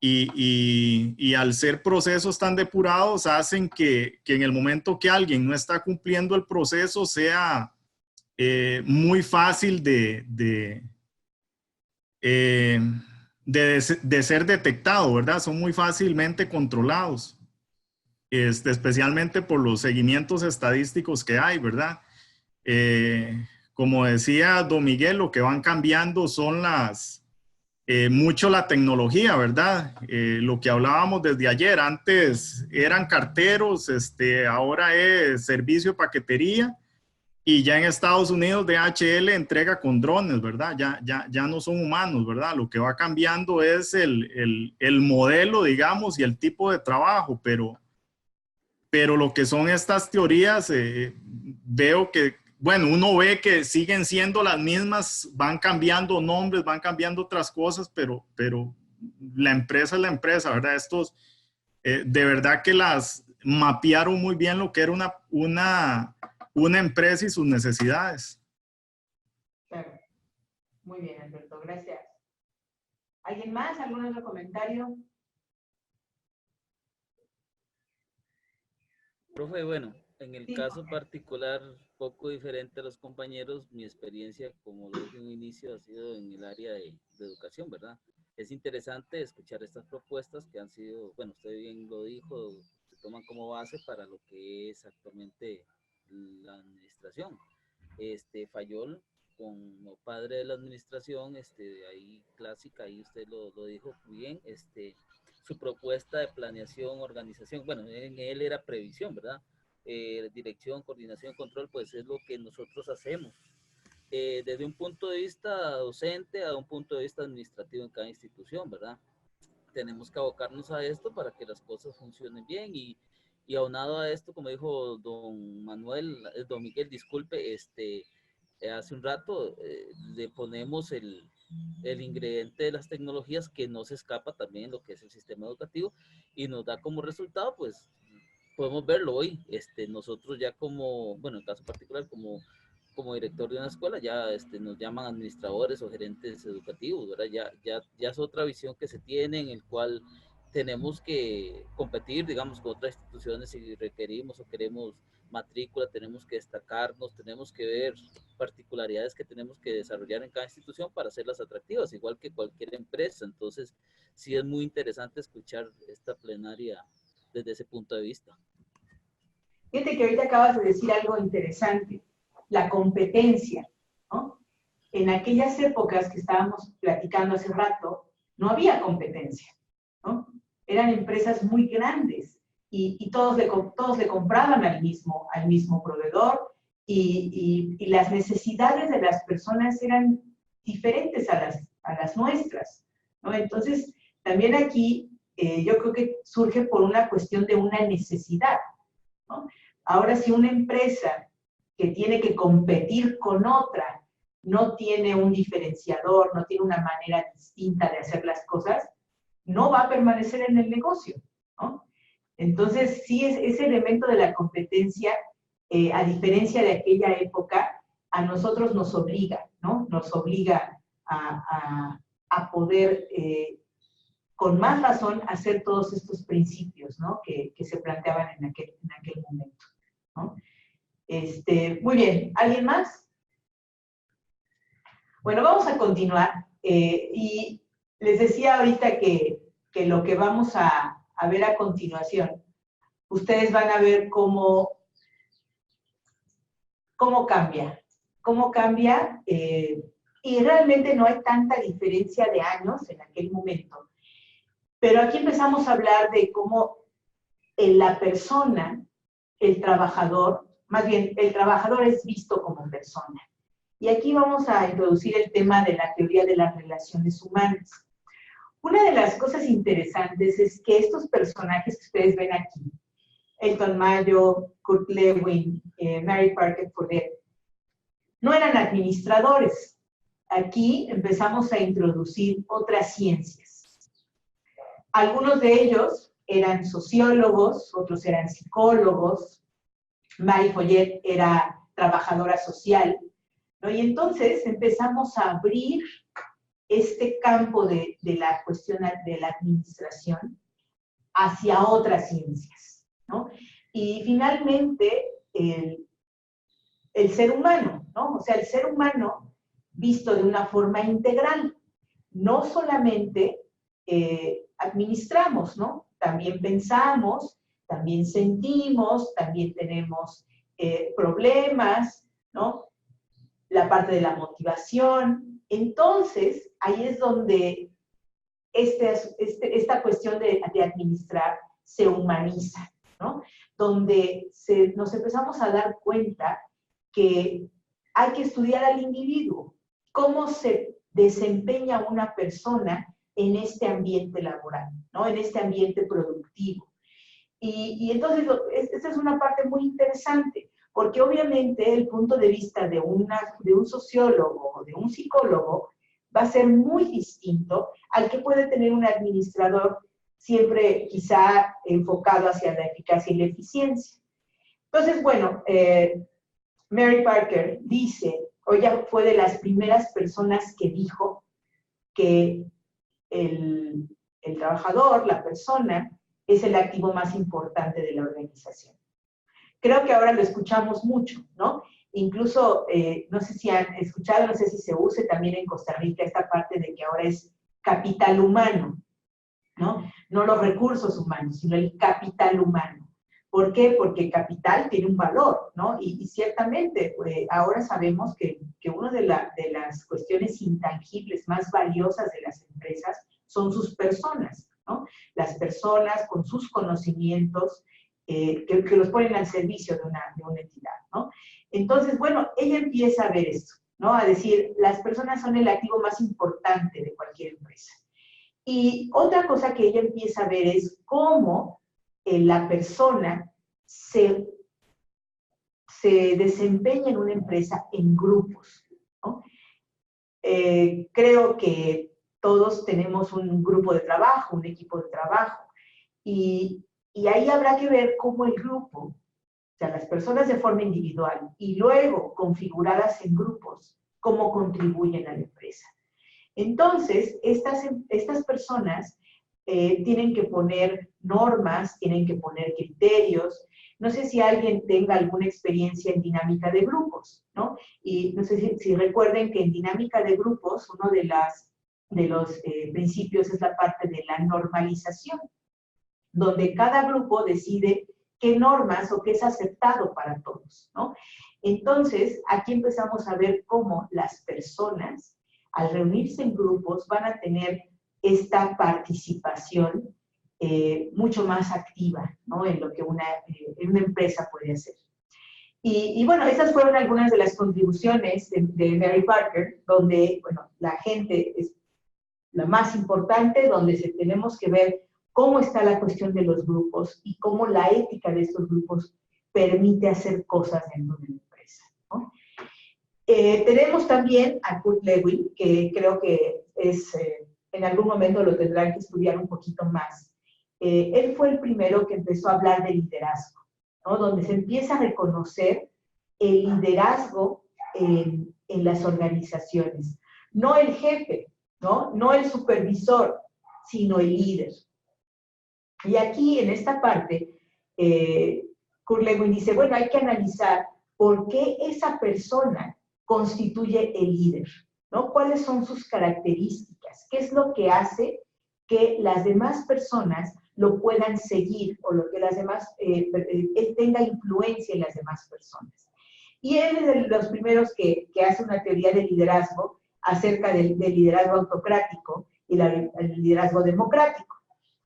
Y al ser procesos tan depurados hacen que en el momento que alguien no está cumpliendo el proceso sea muy fácil de ser detectado, ¿verdad? Son muy fácilmente controlados, especialmente por los seguimientos estadísticos que hay, ¿verdad? Como decía Don Miguel, lo que van cambiando son mucho la tecnología, ¿verdad? Lo que hablábamos desde ayer, antes eran carteros, ahora es servicio de paquetería y ya en Estados Unidos DHL entrega con drones, ¿verdad? Ya no son humanos, ¿verdad? Lo que va cambiando es el modelo, digamos, y el tipo de trabajo, pero pero lo que son estas teorías, veo que, bueno, uno ve que siguen siendo las mismas, van cambiando nombres, van cambiando otras cosas, pero la empresa es la empresa, ¿verdad? Estos, de verdad que las mapearon muy bien lo que era una empresa y sus necesidades.
Claro. Muy bien, Alberto, gracias. ¿Alguien más? ¿Algún otro comentario?
Profe, bueno, en el
Sí,
caso particular, poco diferente a los compañeros, mi experiencia, como lo dije en un inicio, ha sido en el área de educación, ¿verdad? Es interesante escuchar estas propuestas que han sido, bueno, usted bien lo dijo, se toman como base para lo que es actualmente la administración. Fayol, como padre de la administración, ahí clásica, ahí usted lo dijo bien, su propuesta de planeación, organización, bueno, en él era previsión, ¿verdad? Dirección, coordinación, control, pues es lo que nosotros hacemos. Desde un punto de vista docente a un punto de vista administrativo en cada institución, ¿verdad? Tenemos que abocarnos a esto para que las cosas funcionen bien y aunado a esto, como dijo don Miguel, disculpe, hace un rato le ponemos el ingrediente de las tecnologías que no se escapa también en lo que es el sistema educativo y nos da como resultado, pues, podemos verlo hoy, nosotros ya como, bueno, en caso particular, como director de una escuela, ya nos llaman administradores o gerentes educativos, ¿verdad? Ya es otra visión que se tiene en el cual tenemos que competir, digamos, con otras instituciones si requerimos o queremos matrícula, tenemos que destacarnos, tenemos que ver particularidades que tenemos que desarrollar en cada institución para hacerlas atractivas, igual que cualquier empresa. Entonces, sí es muy interesante escuchar esta plenaria desde ese punto de vista.
Fíjate que ahorita acabas de decir algo interesante, la competencia, ¿no? En aquellas épocas que estábamos platicando hace rato, no había competencia, ¿no? Eran empresas muy grandes y todos le compraban al mismo proveedor y las necesidades de las personas eran diferentes a las nuestras, ¿no? Entonces, también aquí yo creo que surge por una cuestión de una necesidad, ¿no? Ahora, si una empresa que tiene que competir con otra no tiene un diferenciador, no tiene una manera distinta de hacer las cosas, no va a permanecer en el negocio, ¿no? Entonces, sí, ese elemento de la competencia, a diferencia de aquella época, a nosotros nos obliga, ¿no? Nos obliga a poder, con más razón, hacer todos estos principios, ¿no? Que se planteaban en aquel momento, ¿no? Muy bien, ¿alguien más? Bueno, vamos a continuar. Y les decía ahorita que lo que vamos a ver a continuación, ustedes van a ver cómo cambia, y realmente no hay tanta diferencia de años en aquel momento. Pero aquí empezamos a hablar de cómo la persona, el trabajador, más bien, el trabajador es visto como persona. Y aquí vamos a introducir el tema de la teoría de las relaciones humanas. Una de las cosas interesantes es que estos personajes que ustedes ven aquí, Elton Mayo, Kurt Lewin, Mary Parker Follett, no eran administradores. Aquí empezamos a introducir otras ciencias. Algunos de ellos eran sociólogos, otros eran psicólogos. Mary Follett era trabajadora social, ¿no? Y entonces empezamos a abrir este campo de la cuestión de la administración hacia otras ciencias, ¿no? Y finalmente, el ser humano, ¿no? O sea, el ser humano visto de una forma integral. No solamente administramos, ¿no? También pensamos, también sentimos, también tenemos problemas, ¿no? La parte de la motivación. Entonces, ahí es donde esta cuestión de administrar se humaniza, ¿no? Donde nos empezamos a dar cuenta que hay que estudiar al individuo, cómo se desempeña una persona en este ambiente laboral, ¿no? En este ambiente productivo. Y entonces, esta es una parte muy interesante, porque obviamente el punto de vista de un sociólogo o de un psicólogo va a ser muy distinto al que puede tener un administrador siempre quizá enfocado hacia la eficacia y la eficiencia. Entonces, bueno, Mary Parker dice, o ella fue de las primeras personas que dijo que el trabajador, la persona, es el activo más importante de la organización. Creo que ahora lo escuchamos mucho, ¿no? Incluso, no sé si han escuchado, no sé si se use también en Costa Rica esta parte de que ahora es capital humano, ¿no? No los recursos humanos, sino el capital humano. ¿Por qué? Porque capital tiene un valor, ¿no? Y ciertamente, ahora sabemos que una de las cuestiones intangibles más valiosas de las empresas son sus personas, ¿no? Las personas con sus conocimientos que los ponen al servicio de una entidad, ¿no? Entonces, bueno, ella empieza a ver esto, ¿no? A decir, las personas son el activo más importante de cualquier empresa. Y otra cosa que ella empieza a ver es cómo la persona se desempeña en una empresa en grupos, ¿no? Creo que todos tenemos un grupo de trabajo, un equipo de trabajo, y ahí habrá que ver cómo el grupo, o sea, las personas de forma individual y luego configuradas en grupos, cómo contribuyen a la empresa. Entonces, estas personas tienen que poner normas, tienen que poner criterios. No sé si alguien tenga alguna experiencia en dinámica de grupos, ¿no? Y no sé si recuerden que en dinámica de grupos, uno de los principios es la parte de la normalización, donde cada grupo decide qué normas o qué es aceptado para todos, ¿no? Entonces, aquí empezamos a ver cómo las personas, al reunirse en grupos, van a tener esta participación mucho más activa, ¿no? En lo que una empresa puede hacer. Y bueno, esas fueron algunas de las contribuciones de Mary Parker, donde, bueno, la gente es la más importante, donde tenemos que ver cómo está la cuestión de los grupos y cómo la ética de estos grupos permite hacer cosas dentro de la empresa, ¿no? Tenemos también a Kurt Lewin, que creo que en algún momento lo tendrán que estudiar un poquito más. Él fue el primero que empezó a hablar de liderazgo, ¿no? Donde se empieza a reconocer el liderazgo en las organizaciones. No el jefe, no el supervisor, sino el líder. Y aquí, en esta parte, Kurt Lewin dice, bueno, hay que analizar por qué esa persona constituye el líder, ¿no? ¿Cuáles son sus características? ¿Qué es lo que hace que las demás personas lo puedan seguir o lo que las demás, él tenga influencia en las demás personas? Y él es de los primeros que hace una teoría de liderazgo acerca del liderazgo autocrático y el liderazgo democrático.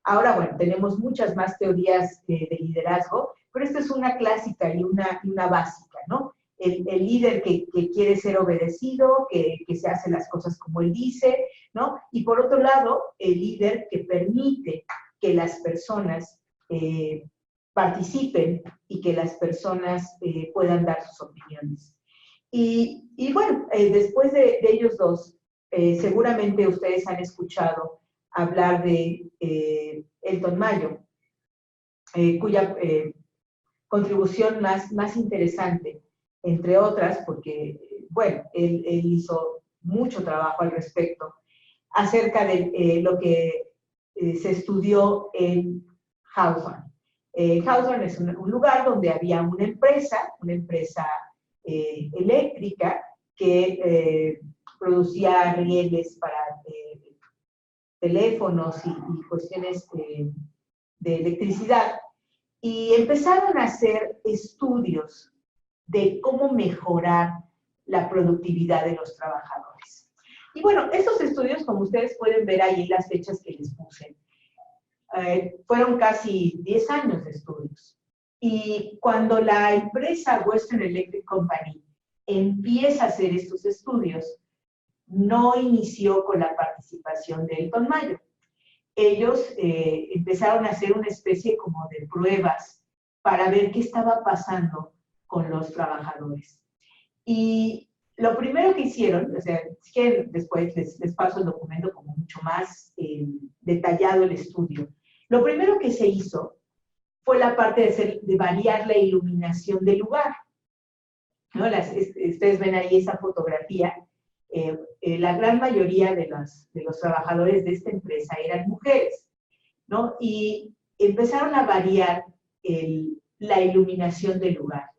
Ahora, bueno, tenemos muchas más teorías de liderazgo, pero esta es una clásica y una básica, ¿no? El líder que quiere ser obedecido, que se hace las cosas como él dice, ¿no? Y por otro lado, el líder que permite que las personas participen y que las personas puedan dar sus opiniones. Y bueno, después de ellos dos, seguramente ustedes han escuchado hablar de Elton Mayo, cuya contribución más interesante, entre otras, porque, bueno, él hizo mucho trabajo al respecto, acerca de lo que se estudió en Hawthorne. Hawthorne es un lugar donde había una empresa eléctrica que producía rieles para teléfonos y cuestiones de electricidad. Y empezaron a hacer estudios de cómo mejorar la productividad de los trabajadores. Y bueno, esos estudios, como ustedes pueden ver ahí en las fechas que les puse, fueron casi 10 años de estudios. Y cuando la empresa Western Electric Company empieza a hacer estos estudios, no inició con la participación de Elton Mayo. ellos empezaron a hacer una especie como de pruebas para ver qué estaba pasando con los trabajadores. Y lo primero que hicieron, o sea, si quieren después les paso el documento como mucho más detallado el estudio. Lo primero que se hizo fue la parte de variar la iluminación del lugar, ¿no? Ustedes ven ahí esa fotografía. La gran mayoría de los trabajadores de esta empresa eran mujeres, ¿no? Y empezaron a variar la iluminación del lugar.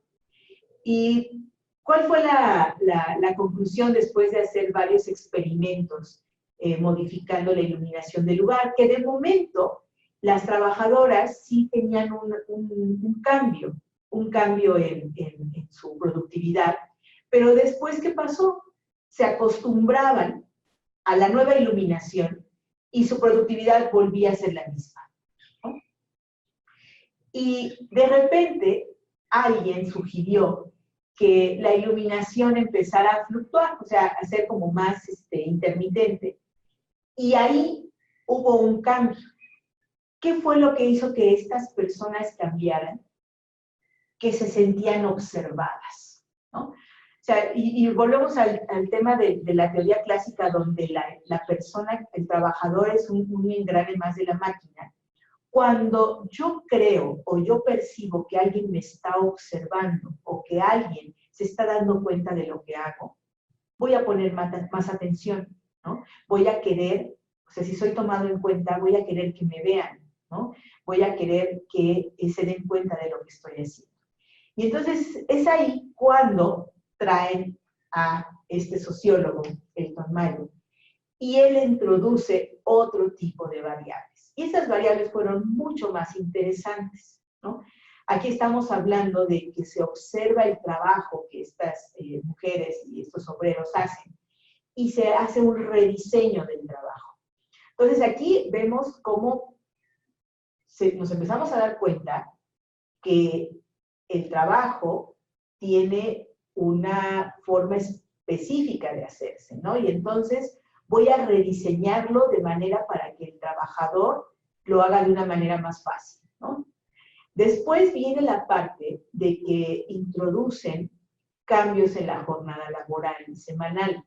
¿Y cuál fue la conclusión después de hacer varios experimentos modificando la iluminación del lugar? Que de momento las trabajadoras sí tenían un cambio en su productividad, pero después, ¿qué pasó? Se acostumbraban a la nueva iluminación y su productividad volvía a ser la misma, ¿no? Y de repente alguien sugirió que la iluminación empezara a fluctuar, o sea, a ser como más intermitente. Y ahí hubo un cambio. ¿Qué fue lo que hizo que estas personas cambiaran? Que se sentían observadas, ¿no? O sea, y volvemos al tema de la teoría clásica, donde la persona, el trabajador, es un engrane más de la máquina. Cuando yo creo o yo percibo que alguien me está observando o que alguien se está dando cuenta de lo que hago, voy a poner más atención, ¿no? Voy a querer, o sea, si soy tomado en cuenta, voy a querer que me vean, ¿no? Voy a querer que se den cuenta de lo que estoy haciendo. Y entonces es ahí cuando traen a este sociólogo, Elton Mayo, y él introduce otro tipo de variables. Y esas variables fueron mucho más interesantes, ¿no? Aquí estamos hablando de que se observa el trabajo que estas mujeres y estos obreros hacen, y se hace un rediseño del trabajo. Entonces aquí vemos cómo nos empezamos a dar cuenta que el trabajo tiene una forma específica de hacerse, ¿no? Y entonces voy a rediseñarlo de manera para que el trabajador lo haga de una manera más fácil, ¿no? Después viene la parte de que introducen cambios en la jornada laboral semanal.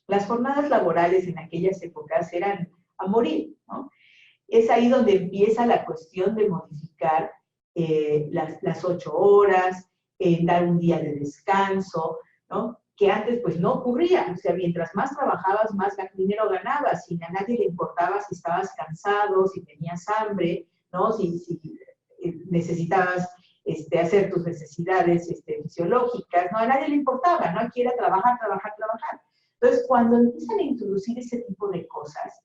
Las jornadas laborales en aquellas épocas eran a morir, ¿no? Es ahí donde empieza la cuestión de modificar las 8 horas, dar un día de descanso, ¿no? Que antes pues no ocurría. O sea, mientras más trabajabas, más dinero ganabas, y a nadie le importaba si estabas cansado, si tenías hambre, ¿no? Si necesitabas hacer tus necesidades fisiológicas, ¿no? A nadie le importaba, ¿no? Aquí era trabajar, trabajar, trabajar. Entonces, cuando empiezan a introducir ese tipo de cosas,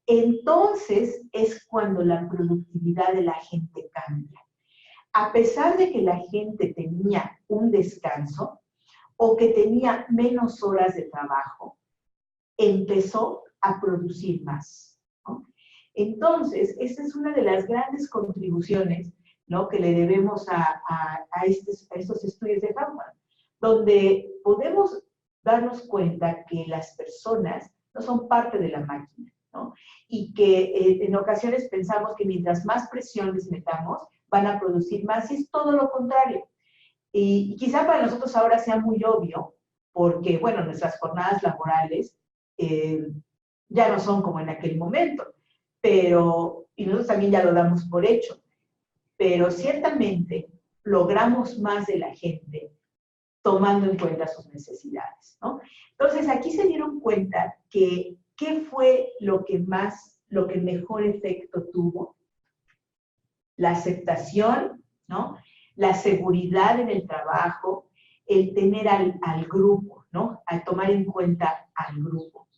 entonces es cuando la productividad de la gente cambia. A pesar de que la gente tenía un descanso o que tenía menos horas de trabajo, empezó a producir más, ¿no? Entonces, esta es una de las grandes contribuciones, ¿no?, que le debemos a estos estudios de Kauffman, donde podemos darnos cuenta que las personas no son parte de la máquina, ¿no? Y que en ocasiones pensamos que mientras más presión les metamos, van a producir más, y es todo lo contrario. Y quizá para nosotros ahora sea muy obvio, porque, bueno, nuestras jornadas laborales ya no son como en aquel momento, y nosotros también ya lo damos por hecho, pero ciertamente logramos más de la gente tomando en cuenta sus necesidades, ¿no? Entonces, aquí se dieron cuenta que ¿qué fue lo que mejor efecto tuvo? La aceptación, ¿no? La seguridad en el trabajo, el tener al grupo, ¿no? Al tomar en cuenta al grupo.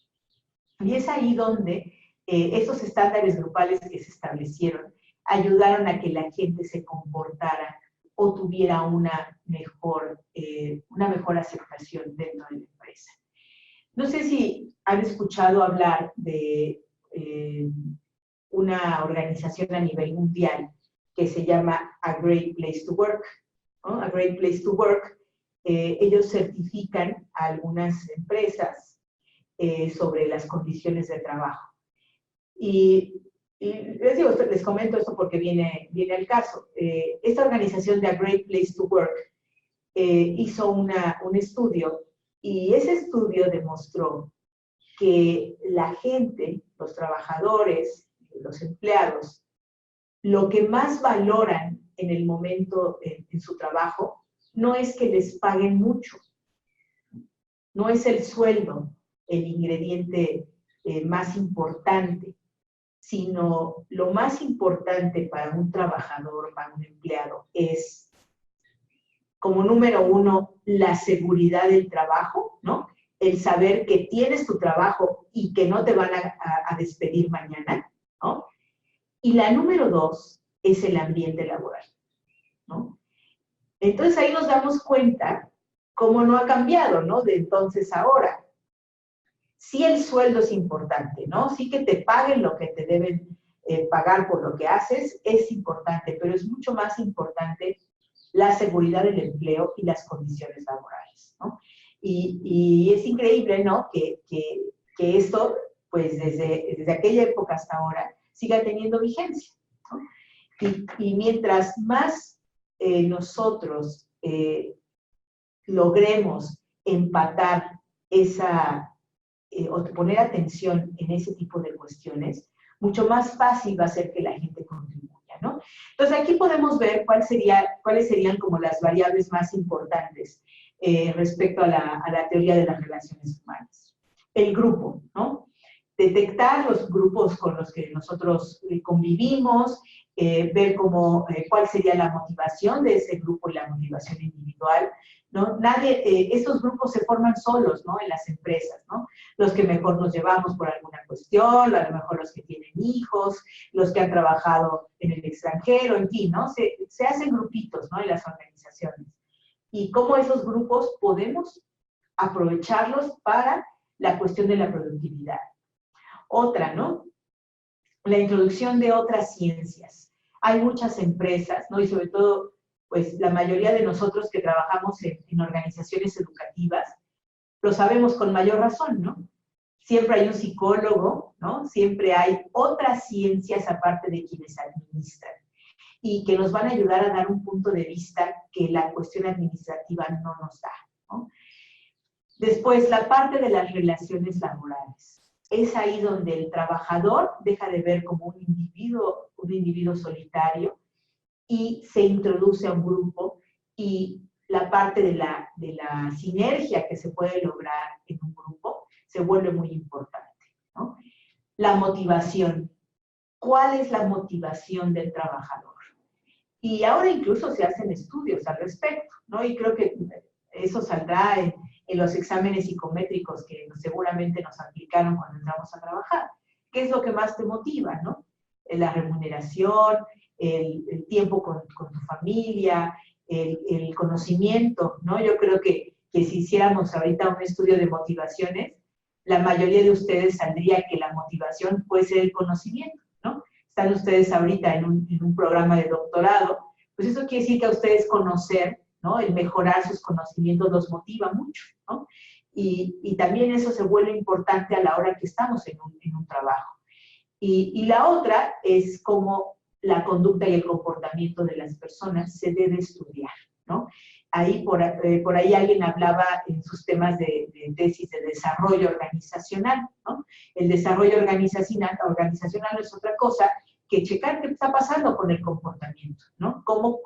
Y es ahí donde esos estándares grupales que se establecieron ayudaron a que la gente se comportara o tuviera una mejor aceptación dentro de la empresa. No sé si han escuchado hablar de una organización a nivel mundial que se llama A Great Place to Work, ¿no? A Great Place to Work. Ellos certifican a algunas empresas sobre las condiciones de trabajo. Y Y les digo, les comento esto porque viene el caso. Esta organización de A Great Place to Work hizo un estudio, y ese estudio demostró que la gente, los trabajadores, los empleados, lo que más valoran en el momento en su trabajo no es que les paguen mucho, no es el sueldo el ingrediente más importante, sino lo más importante para un trabajador, para un empleado, es, como número uno, la seguridad del trabajo, ¿no? El saber que tienes tu trabajo y que no te van a despedir mañana, ¿no? Y la número dos es el ambiente laboral, ¿no? Entonces ahí nos damos cuenta cómo no ha cambiado, ¿no? De entonces a ahora. Sí, el sueldo es importante, ¿no? Sí, que te paguen lo que te deben pagar por lo que haces es importante, pero es mucho más importante la seguridad del empleo y las condiciones laborales, ¿no? Y es increíble, ¿no? Que esto, pues desde aquella época hasta ahora, siga teniendo vigencia, ¿no? Y mientras más nosotros logremos empatar o poner atención en ese tipo de cuestiones, mucho más fácil va a ser que la gente contribuya, ¿no? Entonces aquí podemos ver cuáles serían como las variables más importantes respecto a la teoría de las relaciones humanas. El grupo, ¿no? Detectar los grupos con los que nosotros convivimos, ver cuál sería la motivación de ese grupo y la motivación individual, ¿no? Estos grupos se forman solos, ¿no? En las empresas, ¿no? Los que mejor nos llevamos por alguna cuestión, a lo mejor los que tienen hijos, los que han trabajado en el extranjero, en fin, ¿no? Se hacen grupitos, ¿no? En las organizaciones. Y cómo esos grupos podemos aprovecharlos para la cuestión de la productividad. Otra, ¿no? La introducción de otras ciencias. Hay muchas empresas, ¿no? Y sobre todo, pues la mayoría de nosotros que trabajamos en organizaciones educativas, lo sabemos con mayor razón, ¿no? Siempre hay un psicólogo, ¿no? Siempre hay otras ciencias aparte de quienes administran y que nos van a ayudar a dar un punto de vista que la cuestión administrativa no nos da, ¿no? Después, la parte de las relaciones laborales. Es ahí donde el trabajador deja de ver como un individuo solitario y se introduce a un grupo, y la parte de la sinergia que se puede lograr en un grupo se vuelve muy importante, ¿no? La motivación. ¿Cuál es la motivación del trabajador? Y ahora incluso se hacen estudios al respecto, ¿no? Y creo que eso saldrá en los exámenes psicométricos que seguramente nos aplicaron cuando entramos a trabajar. ¿Qué es lo que más te motiva, no? La remuneración, el tiempo con tu familia, el conocimiento, ¿no? Yo creo que si hiciéramos ahorita un estudio de motivaciones, la mayoría de ustedes saldría que la motivación puede ser el conocimiento, ¿no? Están ustedes ahorita en un programa de doctorado, pues eso quiere decir que a ustedes conocer, ¿no? El mejorar sus conocimientos los motiva mucho, ¿no? Y también eso se vuelve importante a la hora que estamos en un trabajo. Y la otra es cómo la conducta y el comportamiento de las personas se debe estudiar, ¿no? Ahí por ahí alguien hablaba en sus temas de tesis de desarrollo organizacional, ¿no? El desarrollo organizacional no es otra cosa que checar qué está pasando con el comportamiento, ¿no? Cómo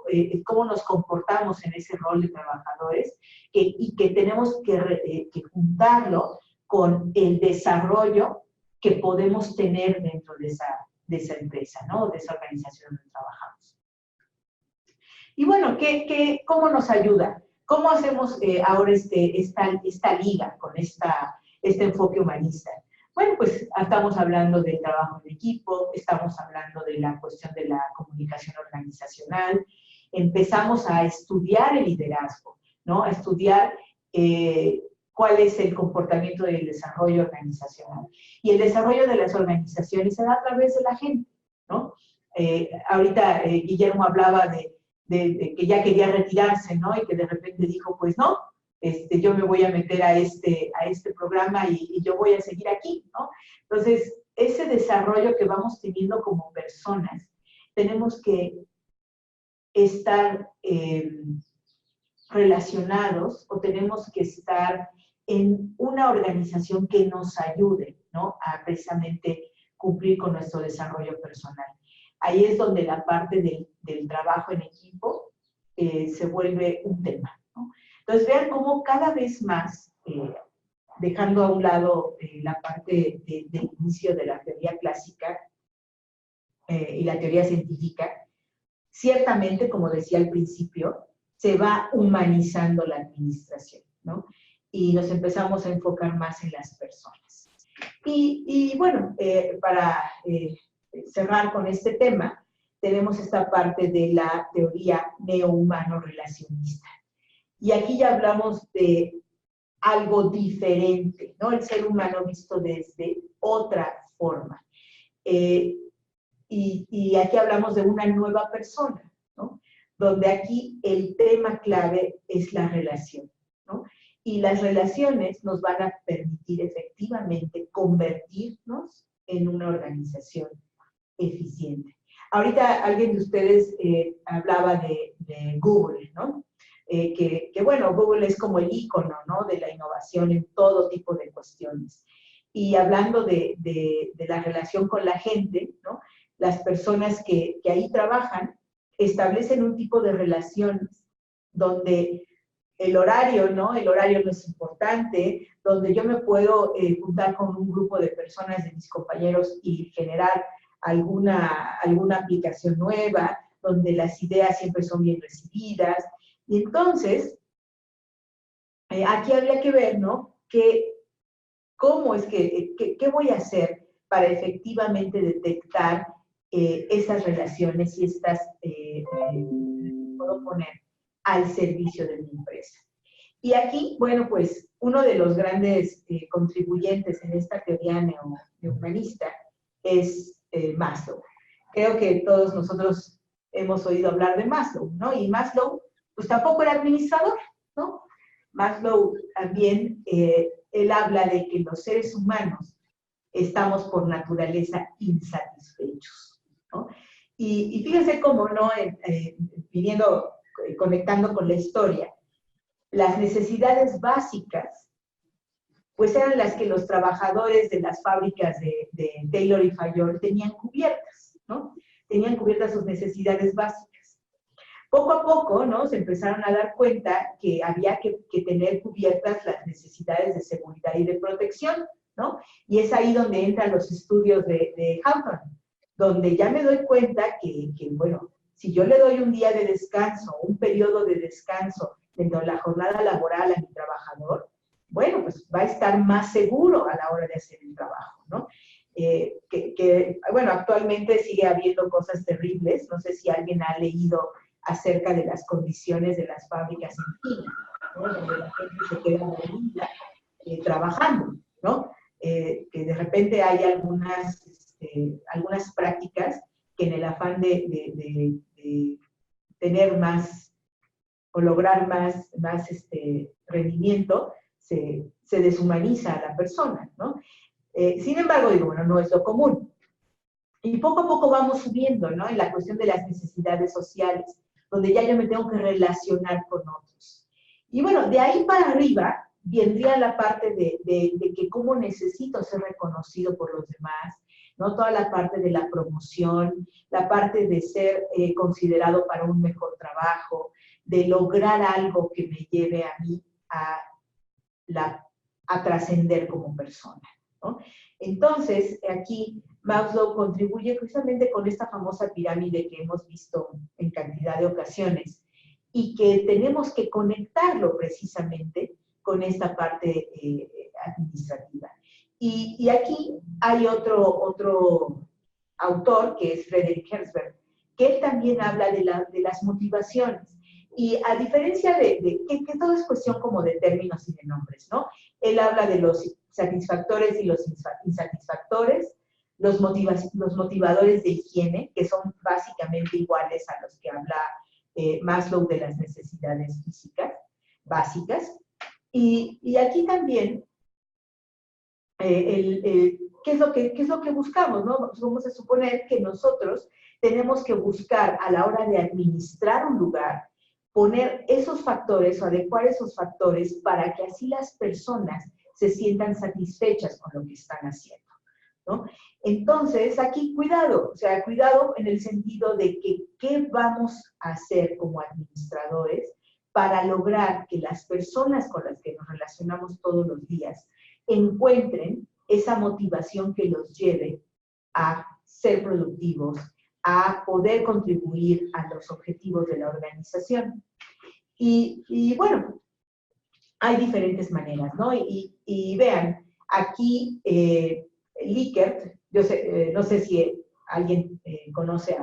nos comportamos en ese rol de trabajadores y que tenemos que juntarlo con el desarrollo que podemos tener dentro de esa empresa, ¿no? De esa organización donde trabajamos. Y bueno, ¿cómo nos ayuda? ¿Cómo hacemos ahora esta liga con este enfoque humanista? Bueno, pues estamos hablando del trabajo en equipo, estamos hablando de la cuestión de la comunicación organizacional, empezamos a estudiar el liderazgo, ¿no? A estudiar cuál es el comportamiento del desarrollo organizacional. Y el desarrollo de las organizaciones se da a través de la gente, ¿no? Ahorita Guillermo hablaba de que ya quería retirarse, ¿no? Y que de repente dijo, pues no, yo me voy a meter a este programa y yo voy a seguir aquí, ¿no? Entonces, ese desarrollo que vamos teniendo como personas, tenemos que estar relacionados o tenemos que estar en una organización que nos ayude, ¿no?, a precisamente cumplir con nuestro desarrollo personal. Ahí es donde la parte del trabajo en equipo se vuelve un tema, ¿no? Entonces vean cómo cada vez más, dejando a un lado la parte del inicio de la teoría clásica y la teoría científica, ciertamente, como decía al principio, se va humanizando la administración, ¿no? Y nos empezamos a enfocar más en las personas. Y bueno, para cerrar con este tema, tenemos esta parte de la teoría neo-humano-relacionista. Y aquí ya hablamos de algo diferente, ¿no? El ser humano visto desde otra forma. Y aquí hablamos de una nueva persona, ¿no? Donde aquí el tema clave es la relación, ¿no? Y las relaciones nos van a permitir efectivamente convertirnos en una organización eficiente. Ahorita alguien de ustedes hablaba de Google, ¿no? Que bueno, Google es como el ícono, ¿no?, de la innovación en todo tipo de cuestiones. Y hablando de la relación con la gente, ¿no?, las personas que ahí trabajan establecen un tipo de relaciones donde el horario, ¿no?, el horario no es importante, donde yo me puedo juntar con un grupo de personas, de mis compañeros, y generar alguna aplicación nueva, donde las ideas siempre son bien recibidas. Y entonces, aquí habría que ver, ¿no?, cómo es qué voy a hacer para efectivamente detectar esas relaciones y estas puedo poner al servicio de mi empresa. Y aquí, bueno, pues uno de los grandes contribuyentes en esta teoría neohumanista es Maslow. Creo que todos nosotros hemos oído hablar de Maslow, ¿no? Y Maslow, pues tampoco era administrador, ¿no? Maslow también, él habla de que los seres humanos estamos por naturaleza insatisfechos, ¿no? Y fíjense cómo, ¿no?, conectando con la historia, las necesidades básicas, pues eran las que los trabajadores de las fábricas de Taylor y Fayol tenían cubiertas, ¿no? Tenían cubiertas sus necesidades básicas. Poco a poco, ¿no?, se empezaron a dar cuenta que había que tener cubiertas las necesidades de seguridad y de protección, ¿no? Y es ahí donde entran los estudios de Hawthorne, donde ya me doy cuenta que, bueno, si yo le doy un día de descanso, un periodo de descanso dentro de la jornada laboral a mi trabajador, bueno, pues va a estar más seguro a la hora de hacer el trabajo, ¿no? Bueno, actualmente sigue habiendo cosas terribles. No sé si alguien ha leído acerca de las condiciones de las fábricas en China, ¿no?, donde la gente se queda dormida trabajando, ¿no? Que de repente hay algunas prácticas que en el afán de tener más o lograr más rendimiento, se deshumaniza a la persona, ¿no? Sin embargo, digo, bueno, no es lo común. Y poco a poco vamos subiendo, ¿no?, en la cuestión de las necesidades sociales, donde ya yo me tengo que relacionar con otros. Y bueno, de ahí para arriba vendría la parte de que cómo necesito ser reconocido por los demás, ¿no? Toda la parte de la promoción, la parte de ser considerado para un mejor trabajo, de lograr algo que me lleve a mí a trascender como persona, ¿no? Entonces, aquí Maslow contribuye precisamente con esta famosa pirámide que hemos visto en cantidad de ocasiones y que tenemos que conectarlo precisamente con esta parte administrativa. Y aquí hay otro autor, que es Frederick Herzberg, que él también habla de las motivaciones. Y a diferencia que todo es cuestión como de términos y de nombres, ¿no? Él habla de los satisfactores y los insatisfactores, los motivadores de higiene, que son básicamente iguales a los que habla Maslow de las necesidades físicas básicas. Y aquí también ¿qué es lo que buscamos, ¿no? Vamos a suponer que nosotros tenemos que buscar a la hora de administrar un lugar, poner esos factores o adecuar esos factores para que así las personas se sientan satisfechas con lo que están haciendo, ¿no? Entonces, aquí cuidado, o sea, cuidado en el sentido de que qué vamos a hacer como administradores para lograr que las personas con las que nos relacionamos todos los días encuentren esa motivación que los lleve a ser productivos, a poder contribuir a los objetivos de la organización. Y bueno, hay diferentes maneras, ¿no? Y vean, aquí Likert, yo sé, no sé si alguien conoce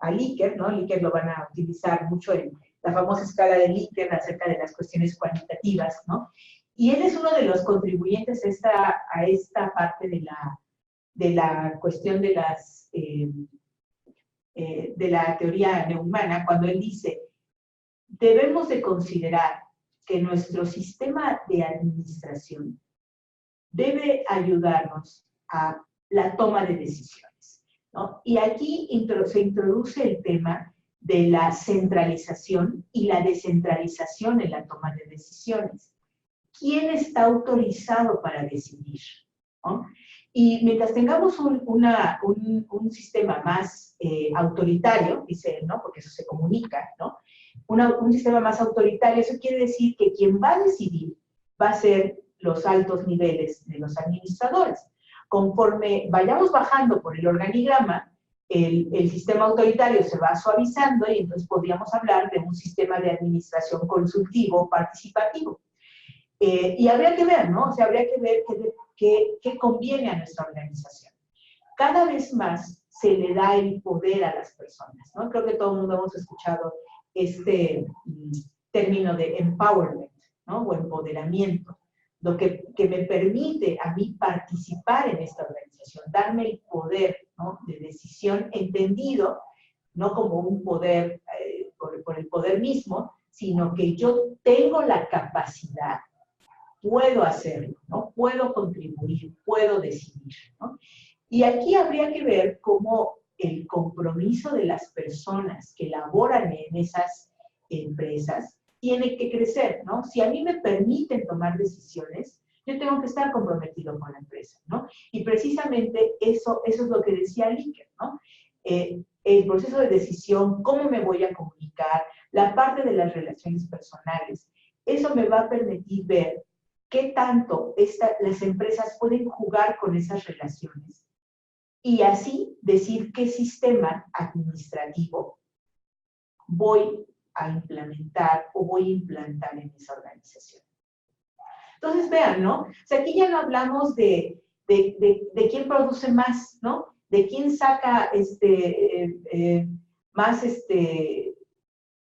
a Likert, ¿no? Likert lo van a utilizar mucho en la famosa escala de Likert acerca de las cuestiones cuantitativas, ¿no? Y él es uno de los contribuyentes a esta parte de la cuestión de la teoría neumanna, cuando él dice, debemos de considerar que nuestro sistema de administración debe ayudarnos a la toma de decisiones, ¿no? Y aquí se introduce el tema de la centralización y la descentralización en la toma de decisiones. ¿Quién está autorizado para decidir, ¿no? Y mientras tengamos un sistema más autoritario, dice él, ¿no? Porque eso se comunica, ¿no? Un sistema más autoritario, eso quiere decir que quien va a decidir va a ser los altos niveles de los administradores. Conforme vayamos bajando por el organigrama, el sistema autoritario se va suavizando y entonces podríamos hablar de un sistema de administración consultivo participativo. Y habría que ver, ¿no? O sea, habría que ver qué conviene a nuestra organización. Cada vez más se le da el poder a las personas, ¿no? Creo que todo el mundo hemos escuchado este término de empowerment, ¿no? O empoderamiento, lo que me permite a mí participar en esta organización, darme el poder, ¿no? De decisión entendido, no como un poder por el poder mismo, sino que yo tengo la capacidad, puedo hacerlo, ¿no? Puedo contribuir, puedo decidir, ¿no? Y aquí habría que ver cómo el compromiso de las personas que laboran en esas empresas tiene que crecer, ¿no? Si a mí me permiten tomar decisiones, yo tengo que estar comprometido con la empresa, ¿no? Y precisamente eso es lo que decía Likert, ¿no? El proceso de decisión, cómo me voy a comunicar, la parte de las relaciones personales, eso me va a permitir ver qué tanto las empresas pueden jugar con esas relaciones y así decir qué sistema administrativo voy a implementar o voy a implantar en esa organización. Entonces, vean, ¿no? O sea, aquí ya no hablamos de quién produce más, ¿no? De quién saca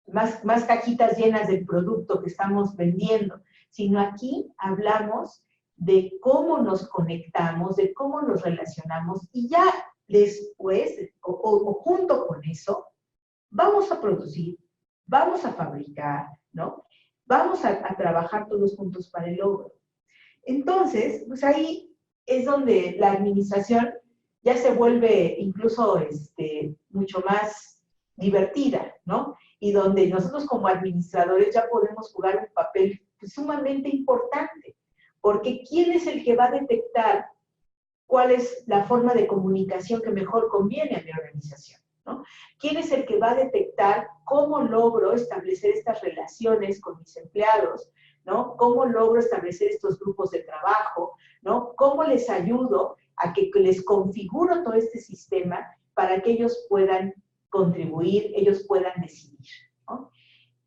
más cajitas llenas del producto que estamos vendiendo, sino aquí hablamos de cómo nos conectamos, de cómo nos relacionamos, y ya después, o junto con eso, vamos a producir, vamos a fabricar, ¿no? Vamos a trabajar todos juntos para el logro. Entonces, pues ahí es donde la administración ya se vuelve incluso mucho más divertida, ¿no? Y donde nosotros como administradores ya podemos jugar un papel sumamente importante, porque ¿quién es el que va a detectar cuál es la forma de comunicación que mejor conviene a mi organización, ¿no? ¿Quién es el que va a detectar cómo logro establecer estas relaciones con mis empleados, ¿no? ¿Cómo logro establecer estos grupos de trabajo, ¿no? ¿Cómo les ayudo a que les configuro todo este sistema para que ellos puedan contribuir, ellos puedan decidir, ¿no?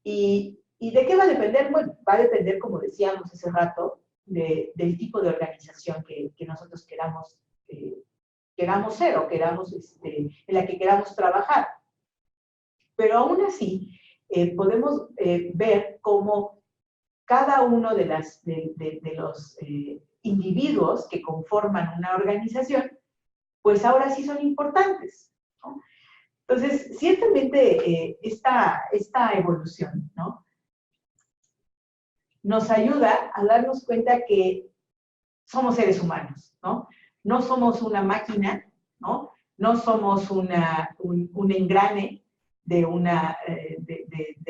¿Y de qué va a depender? Bueno, va a depender, como decíamos hace rato, del tipo de organización que nosotros queramos ser o en la que queramos trabajar. Pero aún así, podemos ver cómo cada uno de los individuos que conforman una organización, pues ahora sí son importantes, ¿no? Entonces, ciertamente esta evolución, ¿no? Nos ayuda a darnos cuenta que somos seres humanos, ¿no? No somos una máquina, ¿no? No somos un engrane de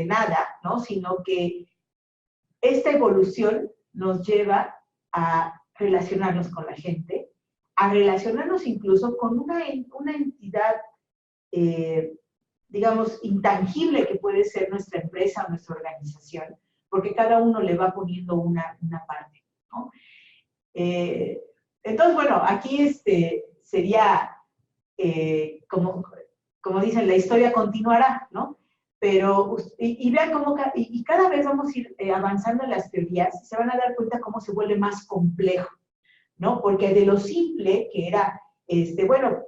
nada, ¿no? Sino que esta evolución nos lleva a relacionarnos con la gente, a relacionarnos incluso con una entidad, digamos, intangible que puede ser nuestra empresa o nuestra organización, porque cada uno le va poniendo una parte, ¿no? Entonces, bueno, aquí sería, como dicen, la historia continuará, ¿no? Pero, y vean cómo, y cada vez vamos a ir avanzando en las teorías, se van a dar cuenta cómo se vuelve más complejo, ¿no? Porque de lo simple que era, bueno,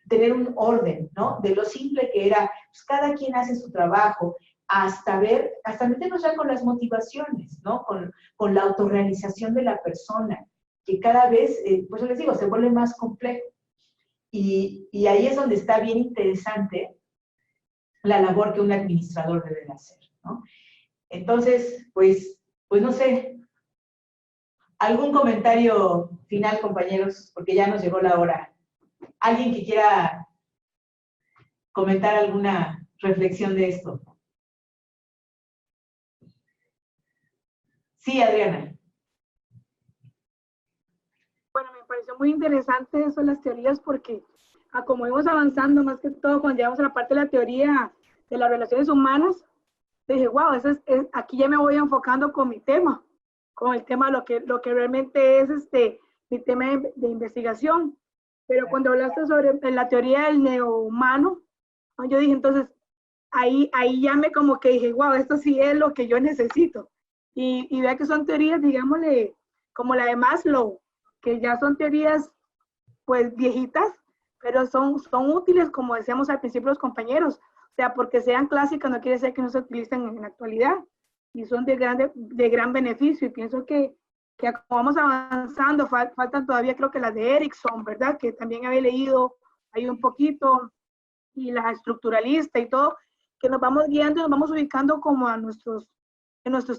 tener un orden, ¿no? De lo simple que era, pues cada quien hace su trabajo, hasta meternos ya con las motivaciones, ¿no? Con la autorrealización de la persona, que cada vez, pues les digo, se vuelve más complejo. Y ahí es donde está bien interesante la labor que un administrador debe de hacer, ¿no? Entonces, pues no sé, ¿algún comentario final, compañeros? Porque ya nos llegó la hora. ¿Alguien que quiera comentar alguna reflexión de esto? Sí, Adriana.
Bueno, me pareció muy interesante eso, las teorías, porque como íbamos avanzando, más que todo cuando llegamos a la parte de la teoría de las relaciones humanas, dije, wow, aquí ya me voy enfocando con mi tema, con el tema, lo que realmente es mi tema de investigación. Pero cuando hablaste sobre la teoría del neohumano, yo dije, entonces, ahí ya como que dije, wow, esto sí es lo que yo necesito. Y vea que son teorías, digámosle, como la de Maslow, que ya son teorías, pues, viejitas, pero son útiles, como decíamos al principio los compañeros. O sea, porque sean clásicas no quiere decir que no se utilicen en la actualidad. Y son de gran beneficio. Y pienso que como vamos avanzando, faltan todavía, creo que las de Erickson, ¿verdad? Que también había leído ahí un poquito, y la estructuralista y todo, que nos vamos guiando y nos vamos ubicando como en nuestros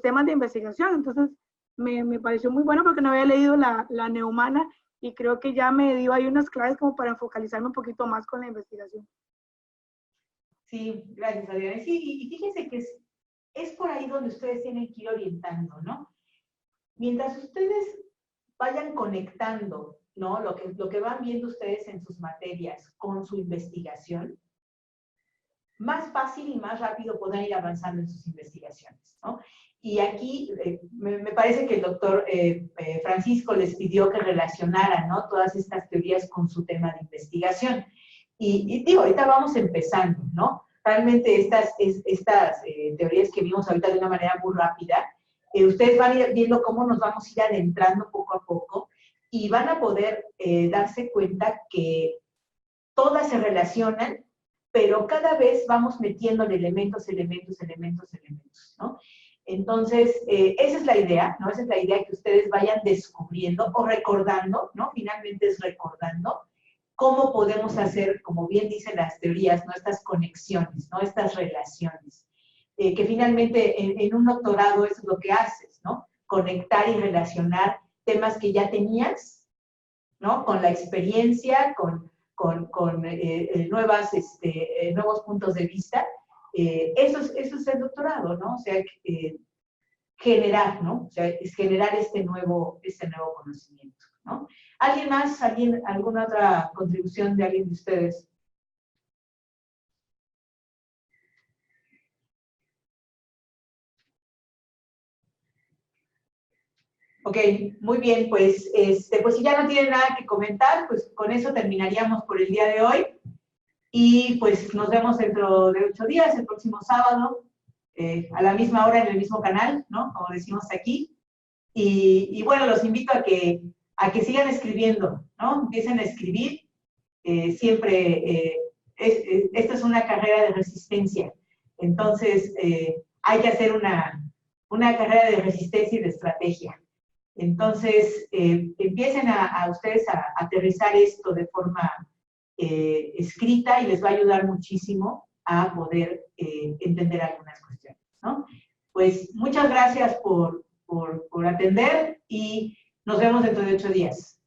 temas de investigación. Entonces, me pareció muy bueno porque no había leído la Neumann, y creo que ya me dio ahí unas claves como para focalizarme un poquito más con la investigación.
Sí, gracias, Adriana. Sí, y fíjense que es por ahí donde ustedes tienen que ir orientando, ¿no? Mientras ustedes vayan conectando, ¿no? Lo que van viendo ustedes en sus materias con su investigación, más fácil y más rápido podrán ir avanzando en sus investigaciones, ¿no? Y aquí me parece que el doctor Francisco les pidió que relacionaran, ¿no?, todas estas teorías con su tema de investigación. Y digo, ahorita vamos empezando, ¿no? Realmente estas teorías que vimos ahorita de una manera muy rápida, ustedes van a ir viendo cómo nos vamos a ir adentrando poco a poco y van a poder darse cuenta que todas se relacionan, pero cada vez vamos metiéndole elementos, ¿no? Entonces, esa es la idea, ¿no? Esa es la idea, que ustedes vayan descubriendo o recordando, ¿no? Finalmente es recordando cómo podemos hacer, como bien dicen las teorías, ¿no?, estas conexiones, ¿no?, estas relaciones. Que finalmente en un doctorado eso es lo que haces, ¿no? Conectar y relacionar temas que ya tenías, ¿no?, con la experiencia, con nuevos puntos de vista. Eso es el doctorado, ¿no? O sea, generar, ¿no? O sea, es generar este nuevo conocimiento, ¿no? ¿Alguien más? ¿Alguna otra contribución de alguien de ustedes? Ok, muy bien, pues si ya no tienen nada que comentar, pues con eso terminaríamos por el día de hoy. Y pues nos vemos dentro de 8 días, el próximo sábado, a la misma hora en el mismo canal, ¿no?, como decimos aquí. Y bueno, los invito a que sigan escribiendo, ¿no? Empiecen a escribir. Siempre, esta es una carrera de resistencia. Entonces, hay que hacer una carrera de resistencia y de estrategia. Entonces, empiecen a ustedes a aterrizar esto de forma escrita, y les va a ayudar muchísimo a poder entender algunas cuestiones, ¿no? Pues muchas gracias por atender, y Nos vemos dentro de 8 días.